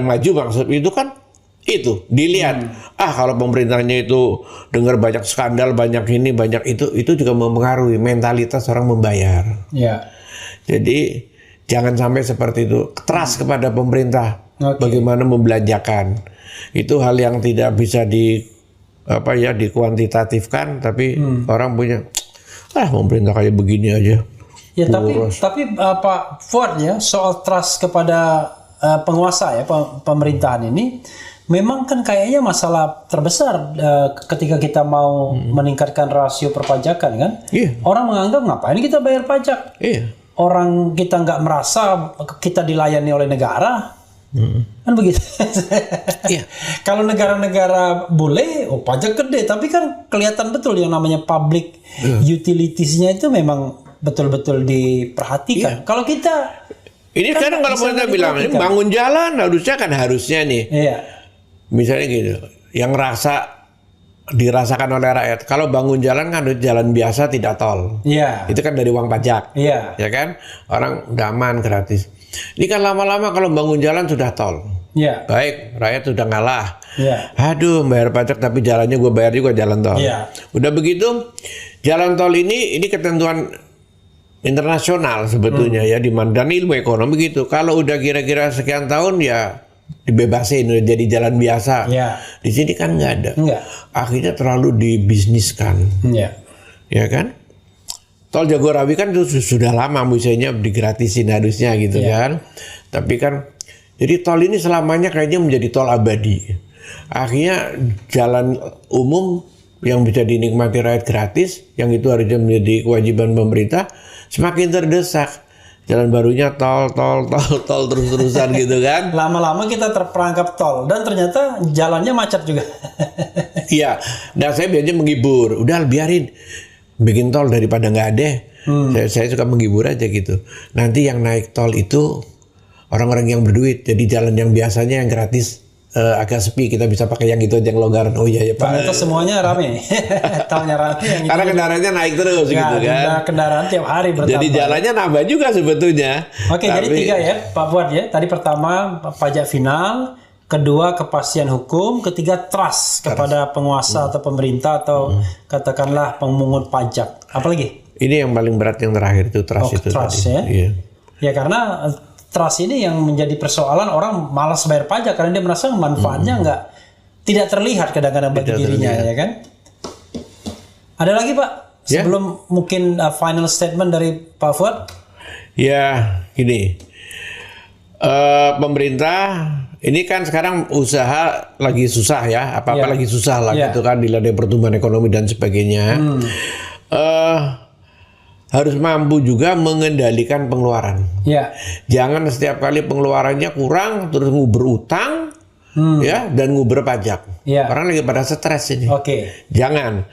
maju maksud itu kan itu dilihat kalau pemerintahnya itu dengar banyak skandal, banyak ini banyak itu juga mempengaruhi mentalitas orang membayar. Jadi jangan sampai seperti itu, trust kepada pemerintah bagaimana membelanjakan itu hal yang tidak bisa dikuantitatifkan, tapi orang punya pemerintah kayak begini aja. Ya tapi Pak Fuad ya, soal trust kepada penguasa ya pemerintahan ini memang kan kayaknya masalah terbesar ketika kita mau meningkatkan rasio perpajakan kan. Orang menganggap ngapain kita bayar pajak. Orang kita nggak merasa kita dilayani oleh negara. Kan begitu. Kalau negara-negara boleh pajak gede, tapi kan kelihatan betul yang namanya public utilities-nya itu memang betul-betul diperhatikan. Kalau kita ini kan kalau kita bilang bangun jalan harusnya nih. Misalnya gitu, yang dirasakan oleh rakyat. Kalau bangun jalan kan jalan biasa tidak tol. Itu kan dari uang pajak. Ya kan? Orang udah aman gratis. Ini kan lama-lama kalau bangun jalan sudah tol. Baik, rakyat sudah ngalah. Aduh, bayar pajak tapi jalannya gue bayar juga jalan tol. Udah begitu, jalan tol ini ketentuan internasional sebetulnya ya, di mana dan ilmu ekonomi gitu. Kalau udah kira-kira sekian tahun ya dibebasin udah jadi jalan biasa. Ya. Di sini kan nggak ada. Enggak. Akhirnya terlalu dibisniskan. Ya. Ya kan? Tol Jagorawi kan itu sudah lama misalnya digratisin harusnya gitu kan. Tapi kan jadi tol ini selamanya kayaknya menjadi tol abadi. Akhirnya jalan umum yang bisa dinikmati rakyat gratis, yang itu harusnya menjadi kewajiban pemerintah, semakin terdesak. Jalan barunya tol terus-terusan gitu kan. Lama-lama kita terperangkap tol dan ternyata jalannya macet juga. Iya, nah saya biasanya menghibur, udah biarin bikin tol daripada nggak ada. Saya suka menghibur aja gitu. Nanti yang naik tol itu orang-orang yang berduit, jadi jalan yang biasanya yang gratis agak sepi, kita bisa pakai yang itu aja yang longgaran. Oh iya ya Pak. Ternyata semuanya rame. Tolnya rame. Karena kendaraannya naik terus gitu kan. Kendaraan tiap hari bertambah. Jadi jalannya nambah juga sebetulnya. Oke, jadi 3 ya Pak Fuad ya. Tadi pertama pajak final, kedua kepastian hukum, ketiga trust kepada penguasa atau pemerintah atau katakanlah pemungut pajak. Apalagi? Ini yang paling berat yang terakhir itu trust itu trust tadi. Ya. Iya. Ya karena trust ini yang menjadi persoalan, orang malas bayar pajak karena dia merasa manfaatnya tidak terlihat kadang-kadang bagi dirinya, ya kan? Ada lagi Pak? Sebelum mungkin final statement dari Pak Fuad? Ya, gini. Pemerintah ini kan sekarang usaha lagi susah ya, apa-apa lagi susah lah gitu kan, dilanda pertumbuhan ekonomi dan sebagainya. Harus mampu juga mengendalikan pengeluaran. Ya. Jangan setiap kali pengeluarannya kurang terus nguber utang, ya, dan nguber pajak. Ya. Orang lagi pada stres ini. Oke. Jangan.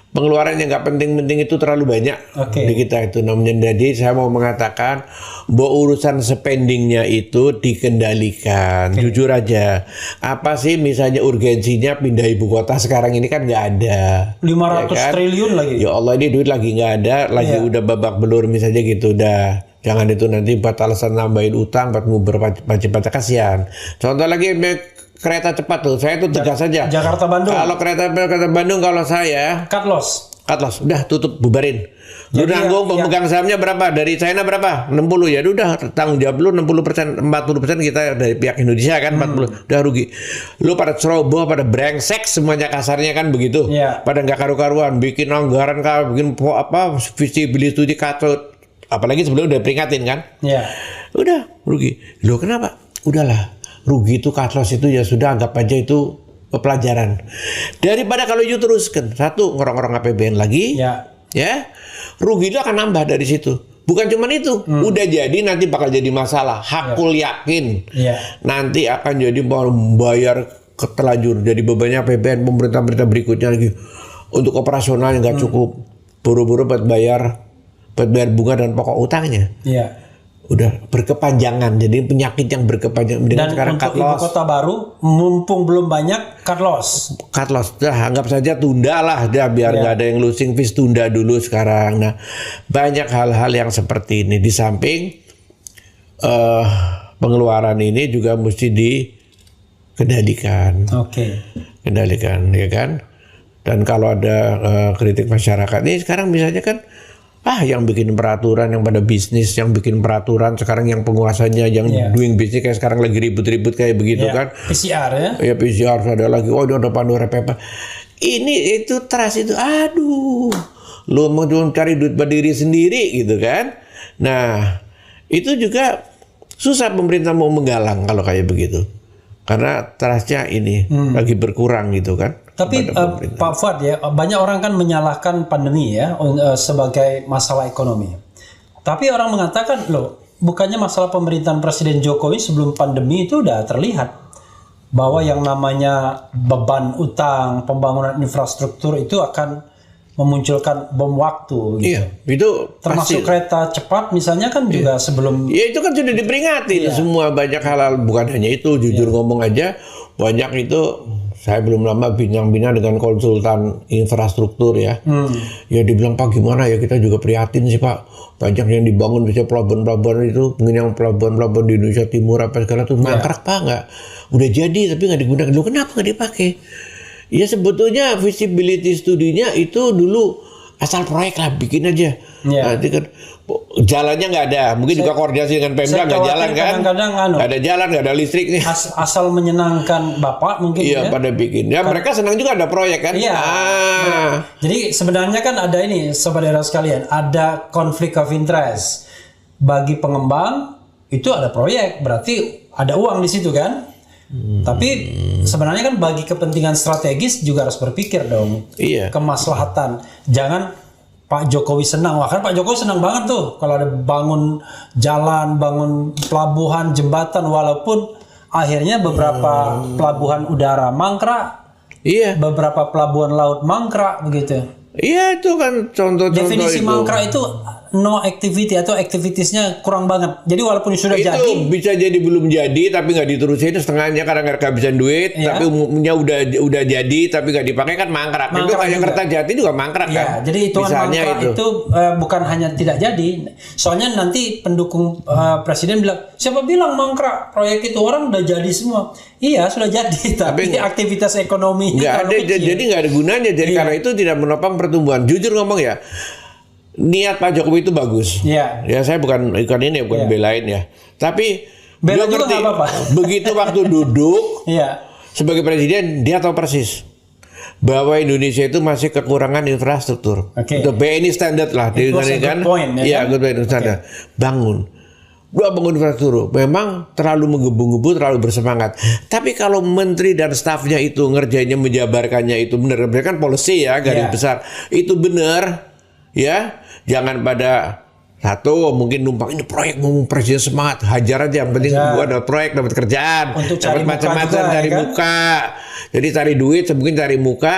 Pengeluaran yang nggak penting-penting itu terlalu banyak di kita itu namanya. Jadi saya mau mengatakan bahwa urusan spendingnya itu dikendalikan. Jujur aja, apa sih misalnya urgensinya pindah ibu kota sekarang ini kan nggak ada. 500 ya kan? triliun lagi. Ya Allah, ini duit lagi nggak ada, lagi udah babak belur misalnya gitu udah. Jangan itu nanti buat alasan nambahin utang, buat nguber pajak kasihan. Contoh lagi kereta cepat tuh, saya tuh tegas saja. Jakarta Bandung. Kalau kereta Bandung, kalau saya cut loss, udah tutup, bubarin. Lu nanggung pemegang sahamnya berapa? Dari China berapa? 60 ya. Udah tanggung jawab lu 60%, 40% kita dari pihak Indonesia kan 40. Udah rugi. Lu pada ceroboh, pada brengsek semuanya kasarnya kan begitu. Pada nggak karu-karuan, bikin anggaran bikin visibility studi kacau. Apalagi sebelum udah peringatin kan. Udah rugi. Lu kenapa? Udahlah. Rugi itu katlos itu ya sudah, anggap aja itu pelajaran. Daripada kalau you teruskan, satu ngorong-ngorong APBN lagi, ya rugi itu akan nambah dari situ. Bukan cuma itu, udah jadi nanti bakal jadi masalah. Hakul yakin nanti akan jadi bayar ketelanjur, jadi bebannya APBN pemerintah berikutnya lagi untuk operasional yang nggak cukup, buru-buru buat bayar bunga dan pokok utangnya. Udah berkepanjangan, jadi penyakit yang berkepanjangan. Dan sekarang untuk ibu kota baru, mumpung belum banyak cut loss. Cut loss, anggap saja tunda lah, biar nggak ada yang losing fish, tunda dulu sekarang. Nah, banyak hal-hal yang seperti ini. Di samping pengeluaran ini juga mesti dikendalikan. Kendalikan, ya kan? Dan kalau ada kritik masyarakat, ini sekarang misalnya kan, yang bikin peraturan, yang pada bisnis, yang bikin peraturan sekarang yang penguasanya, yang doing bisnis kayak sekarang lagi ribut-ribut kayak begitu kan. PCR ya? Ya PCR, ada lagi, ada Pandora Paper. Ini itu trust itu, aduh, lu mau cari duit berdiri sendiri gitu kan. Nah, itu juga susah pemerintah mau menggalang kalau kayak begitu. Karena trustnya ini lagi berkurang gitu kan. Tapi Pak Fuad ya, banyak orang kan menyalahkan pandemi ya sebagai masalah ekonomi. Tapi orang mengatakan, loh, bukannya masalah pemerintahan Presiden Jokowi sebelum pandemi itu udah terlihat bahwa yang namanya beban utang, pembangunan infrastruktur itu akan memunculkan bom waktu. Gitu. Iya, itu termasuk kereta cepat misalnya kan juga sebelum. Ya itu kan sudah diperingatin semua, banyak hal, bukan hanya itu, jujur ngomong aja banyak itu. Saya belum lama bincang-bincang dengan konsultan infrastruktur ya. Ya dibilang, Pak gimana ya, kita juga prihatin sih Pak. Banyak yang dibangun, bisa pelabuhan-pelabuhan itu, mungkin yang pelabuhan-pelabuhan di Indonesia Timur apa segala tuh mangkrak Pak, nggak. Udah jadi tapi nggak digunakan. Loh kenapa nggak dipakai? Ya sebetulnya visibility studinya itu dulu asal proyek lah, bikin aja. Iya. Nanti kan jalannya nggak ada, mungkin juga koordinasi dengan Pemda nggak jalan kan? Kadang-kadang Nggak ada jalan, nggak ada listrik nih. Asal menyenangkan Bapak mungkin Iya, pada bikin. Ya mereka senang juga ada proyek kan? Iya. Jadi sebenarnya kan ada ini, saudara sekalian, ada konflik of interest. Bagi pengembang itu ada proyek, berarti ada uang di situ kan? Tapi sebenarnya kan bagi kepentingan strategis juga harus berpikir dong. Iya. Kemaslahatan. Jangan Pak Jokowi senang. Wah, kan Pak Jokowi senang banget tuh kalau ada bangun jalan, bangun pelabuhan, jembatan, walaupun akhirnya beberapa pelabuhan udara mangkrak. Iya. Beberapa pelabuhan laut mangkrak begitu. Iya, itu kan contoh-contoh Definisi itu. mangkrak itu no activity atau activitiesnya kurang banget. Jadi walaupun sudah Itu jadi, bisa jadi belum jadi tapi nggak diterusin, setengahnya karena nggak kehabisan duit, Iya. tapi umumnya udah jadi tapi nggak dipakai kan mangkrak. Itu Mangkrak kayak juga. Kertajati juga mangkrak kan. ya, jadi hitungan Misalnya mangkrak itu bukan hanya tidak jadi. Soalnya nanti pendukung presiden bilang, siapa bilang mangkrak? Proyek itu orang udah jadi semua. Iya, sudah jadi, tapi aktivitas ekonomi nggak ada, terlalu kecil. jadi nggak ada gunanya. Jadi karena itu tidak menopang pertumbuhan. Jujur ngomong ya, niat Pak Jokowi itu bagus. Iya. Ya saya bukan belain ya. Tapi Bela dia juga ngerti, nggak apa-apa. begitu waktu duduk Iya. sebagai presiden, dia tahu persis bahwa Indonesia itu masih kekurangan infrastruktur. Oke. Untuk BNI standar lah, It was a good point, ya kan? Good point standar. Bangun infrastruktur. Memang terlalu menggebu-gebu, terlalu bersemangat. Tapi kalau menteri dan stafnya itu ngerjainnya, menjabarkannya itu benar, mereka kan policy ya, garis Iya. besar. Itu benar, ya. Jangan pada satu mungkin numpang ini proyek, mau presiden semangat, hajar aja. Yang penting gua dapat proyek, dapat kerjaan, Untuk dapat cari muka macam-macam, juga, cari ya kan? muka. Jadi cari duit, mungkin cari muka.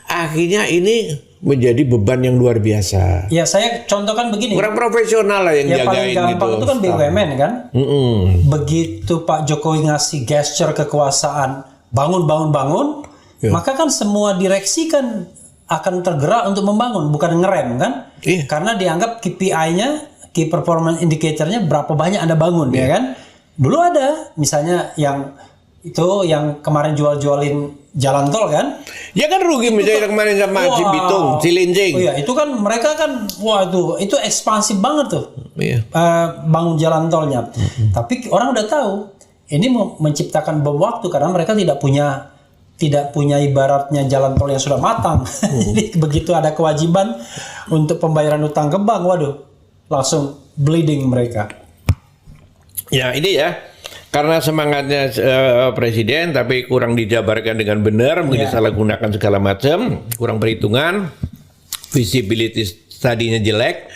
Akhirnya ini menjadi beban yang luar biasa. Ya, saya contohkan begini. Kurang profesional lah yang Yang paling jagain gampang gitu. itu kan BUMN kan. Mm-mm. Begitu Pak Jokowi ngasih gesture kekuasaan bangun, Ya. maka kan semua direksi kan akan tergerak untuk membangun, bukan ngerem kan? Iya. Karena dianggap KPI-nya, Key Performance Indicator-nya berapa banyak Anda bangun, ya kan? Dulu ada misalnya yang yang kemarin jual-jualin jalan tol kan? Ya kan rugi misalnya kemarin sama Cibitung, Cilincing. Oh iya, itu kan mereka kan itu ekspansif banget tuh. Iya. Bangun jalan tolnya. Tapi orang udah tahu ini mau menciptakan bom waktu karena mereka tidak punya ibaratnya jalan tol yang sudah matang. Jadi begitu ada kewajiban untuk pembayaran utang ke bank, waduh, langsung bleeding mereka. Ya ini ya. Karena semangatnya presiden tapi kurang dijabarkan dengan benar, mungkin disalahgunakan segala macam, kurang perhitungan, visibility tadinya jelek.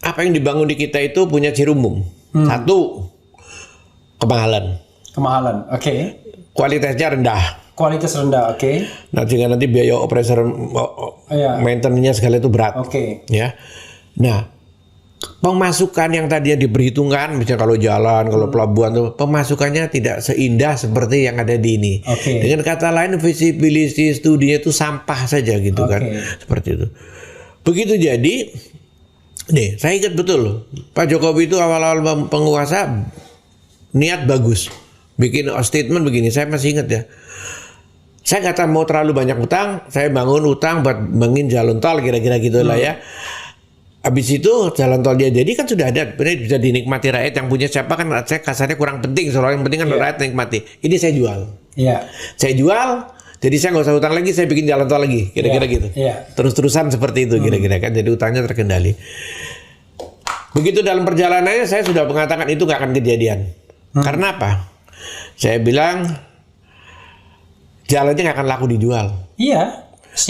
Apa yang dibangun di kita itu punya ciri umum. Satu, kemahalan. Kemahalan, oke. Kualitasnya rendah. Kualitas rendah, oke. Nah, sehingga nanti biaya operator maintenance-nya segala itu berat. Oke. Ya. Nah, pemasukan yang tadinya diperhitungkan, misalnya kalau jalan, kalau pelabuhan tuh, pemasukannya tidak seindah seperti yang ada di ini. Oke. Dengan kata lain, visibility studinya itu sampah saja gitu kan, seperti itu. Begitu jadi, nih saya ingat betul, Pak Jokowi itu awal-awal penguasa niat bagus, bikin statement begini, saya masih ingat ya. Saya nggak mau terlalu banyak utang, saya bangun utang buat bangun jalan tol kira-kira gitulah ya. Habis itu jalan tol dia jadi kan sudah ada, benar bisa dinikmati rakyat yang punya siapa kan saya kasarnya kurang penting, soalnya yang penting kan rakyat nikmati. Ini saya jual. Iya. Saya jual, jadi saya nggak usah utang lagi, saya bikin jalan tol lagi, kira-kira gitu. Iya. Terus-terusan seperti itu kira-kira kan, jadi utangnya terkendali. Begitu dalam perjalanannya saya sudah mengatakan itu nggak akan kejadian. Karena apa? Saya bilang jalannya nggak akan laku dijual. Iya.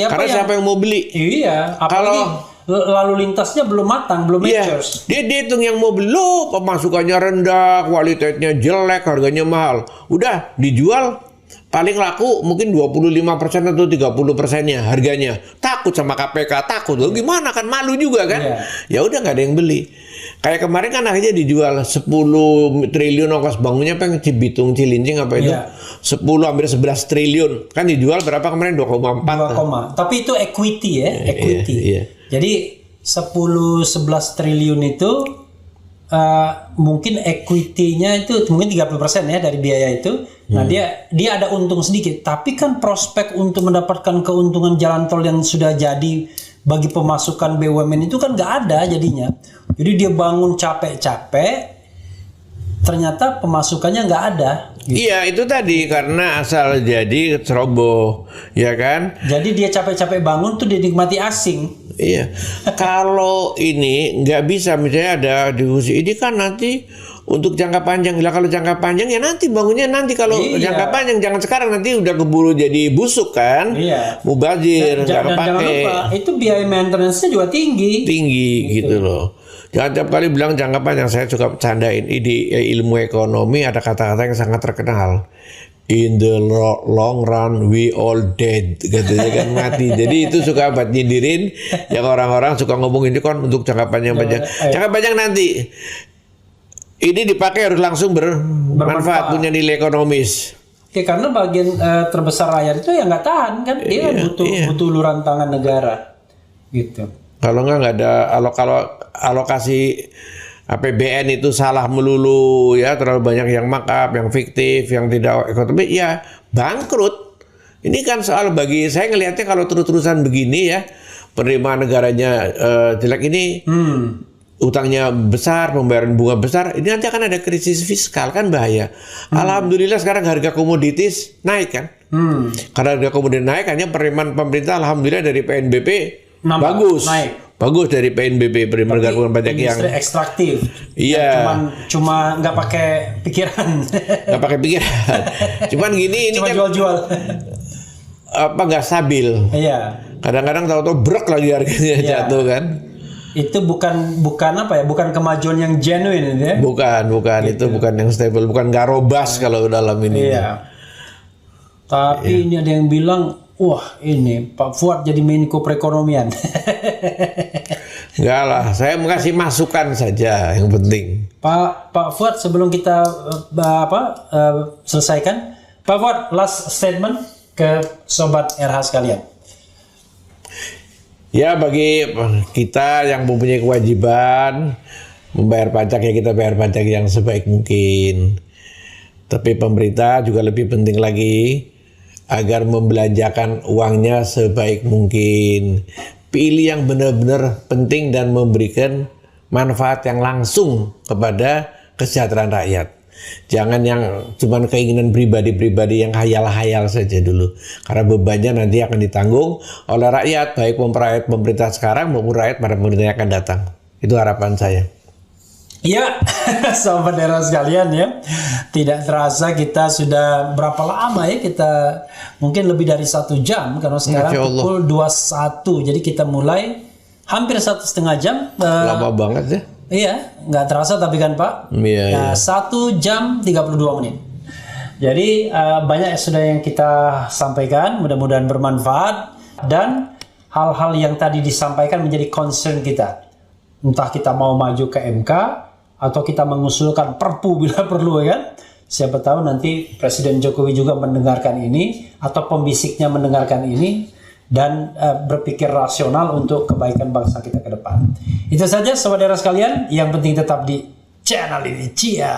Karena siapa yang mau beli? Iya. Apalagi Kalau lalu lintasnya belum matang, belum matures. Dia hitung yang mau beli, loh pemasukannya rendah, kualitasnya jelek, harganya mahal. Udah dijual paling laku mungkin 25% atau 30%-nya harganya. Takut sama KPK, takut. Loh gimana kan malu juga kan? Ya udah nggak ada yang beli. Kayak kemarin kan akhirnya dijual 10 triliun ongkos bangunnya apa yang Cibitung, Cilincing apa itu? 10 hampir 11 triliun. Kan dijual berapa kemarin? 2,4. 2, tapi itu equity ya, equity. Iya. Jadi 10-11 triliun itu mungkin equity-nya itu mungkin 30% ya dari biaya itu. Nah, dia ada untung sedikit, tapi kan prospek untuk mendapatkan keuntungan jalan tol yang sudah jadi bagi pemasukan BUMN itu kan nggak ada jadinya. Jadi dia bangun capek-capek, ternyata pemasukannya nggak ada. Iya, itu tadi karena asal jadi ceroboh, ya kan? Jadi dia capek-capek bangun tuh dinikmati asing. Iya. Kalau ini nggak bisa, misalnya ada diskusi ini kan nanti untuk jangka panjang. Lah kalau jangka panjang ya nanti bangunnya nanti, kalau jangka panjang jangan sekarang, nanti udah keburu jadi busuk kan. Iya. Mubazir, nggak Jangan kepake. lupa itu biaya maintenance-nya juga tinggi. Gitu loh. Jangan tiap kali bilang jangka panjang. Saya suka bercandain di ilmu ekonomi ada kata-kata yang sangat terkenal. In the long run we all dead, katanya kan mati. Jadi itu suka buat nyindirin yang orang-orang suka ngomong ini kan untuk jangka panjang. Jangka panjang nanti ini dipakai harus langsung bermanfaat, punya nilai ekonomis. Ya, karena bagian terbesar rakyat itu yang nggak tahan kan, dia butuh uluran tangan negara, gitu. Kalau nggak ada kalau alokasi APBN itu salah melulu ya, terlalu banyak yang markup, yang fiktif, yang tidak ekonomi, ya bangkrut. Ini kan soal, bagi saya ngelihatnya kalau terus-terusan begini ya, penerimaan negaranya jelek ini, utangnya besar, pembayaran bunga besar, ini nanti akan ada krisis fiskal, kan bahaya. Alhamdulillah sekarang harga komoditis naik kan. Karena harga komoditis naik, hanya penerimaan pemerintah alhamdulillah dari PNBP bagus. Bagus dari PNBP, penerimaan pajak yang ekstraktif. Iya. Cuma nggak pakai pikiran. Nggak pakai pikiran. Cuman gini, ini cuma kan jual-jual. Nggak stabil. Iya. Kadang-kadang tahu-tahu brek lagi harganya jatuh kan. Itu bukan kemajuan yang genuine ya. Bukan gitu. Itu bukan yang stable, bukan nggak robust kalau dalam ini. Iya. Tapi ini ada yang bilang, wah ini Pak Fuad jadi Menko Perekonomian. Enggak lah, saya mau kasih masukan saja yang penting. Pak Fuad, sebelum kita selesaikan, Pak Fuad, last statement ke sobat RH sekalian. Ya, bagi kita yang mempunyai kewajiban membayar pajak, ya kita bayar pajak yang sebaik mungkin. Tapi pemerintah juga lebih penting lagi agar membelanjakan uangnya sebaik mungkin. Pilih yang benar-benar penting dan memberikan manfaat yang langsung kepada kesejahteraan rakyat. Jangan yang cuma keinginan pribadi-pribadi yang hayal-hayal saja dulu. Karena bebannya nanti akan ditanggung oleh rakyat, baik pemerintah sekarang maupun rakyat pada pemerintah yang akan datang. Itu harapan saya. Ya, sobat daerah sekalian ya, tidak terasa kita sudah berapa lama ya, kita mungkin lebih dari 1 jam, karena sekarang pukul 21, jadi kita mulai hampir 1,5 jam. Lama banget ya. Iya, nggak terasa tapi kan Pak. Iya. 1 jam 32 menit. Jadi banyak sudah yang kita sampaikan, mudah-mudahan bermanfaat, dan hal-hal yang tadi disampaikan menjadi concern kita. Entah kita mau maju ke MK, atau kita mengusulkan perpu bila perlu ya kan. Siapa tahu nanti Presiden Jokowi juga mendengarkan ini, atau pembisiknya mendengarkan ini, dan berpikir rasional untuk kebaikan bangsa kita ke depan. Itu saja saudara sekalian, yang penting tetap di channel ini. Cia.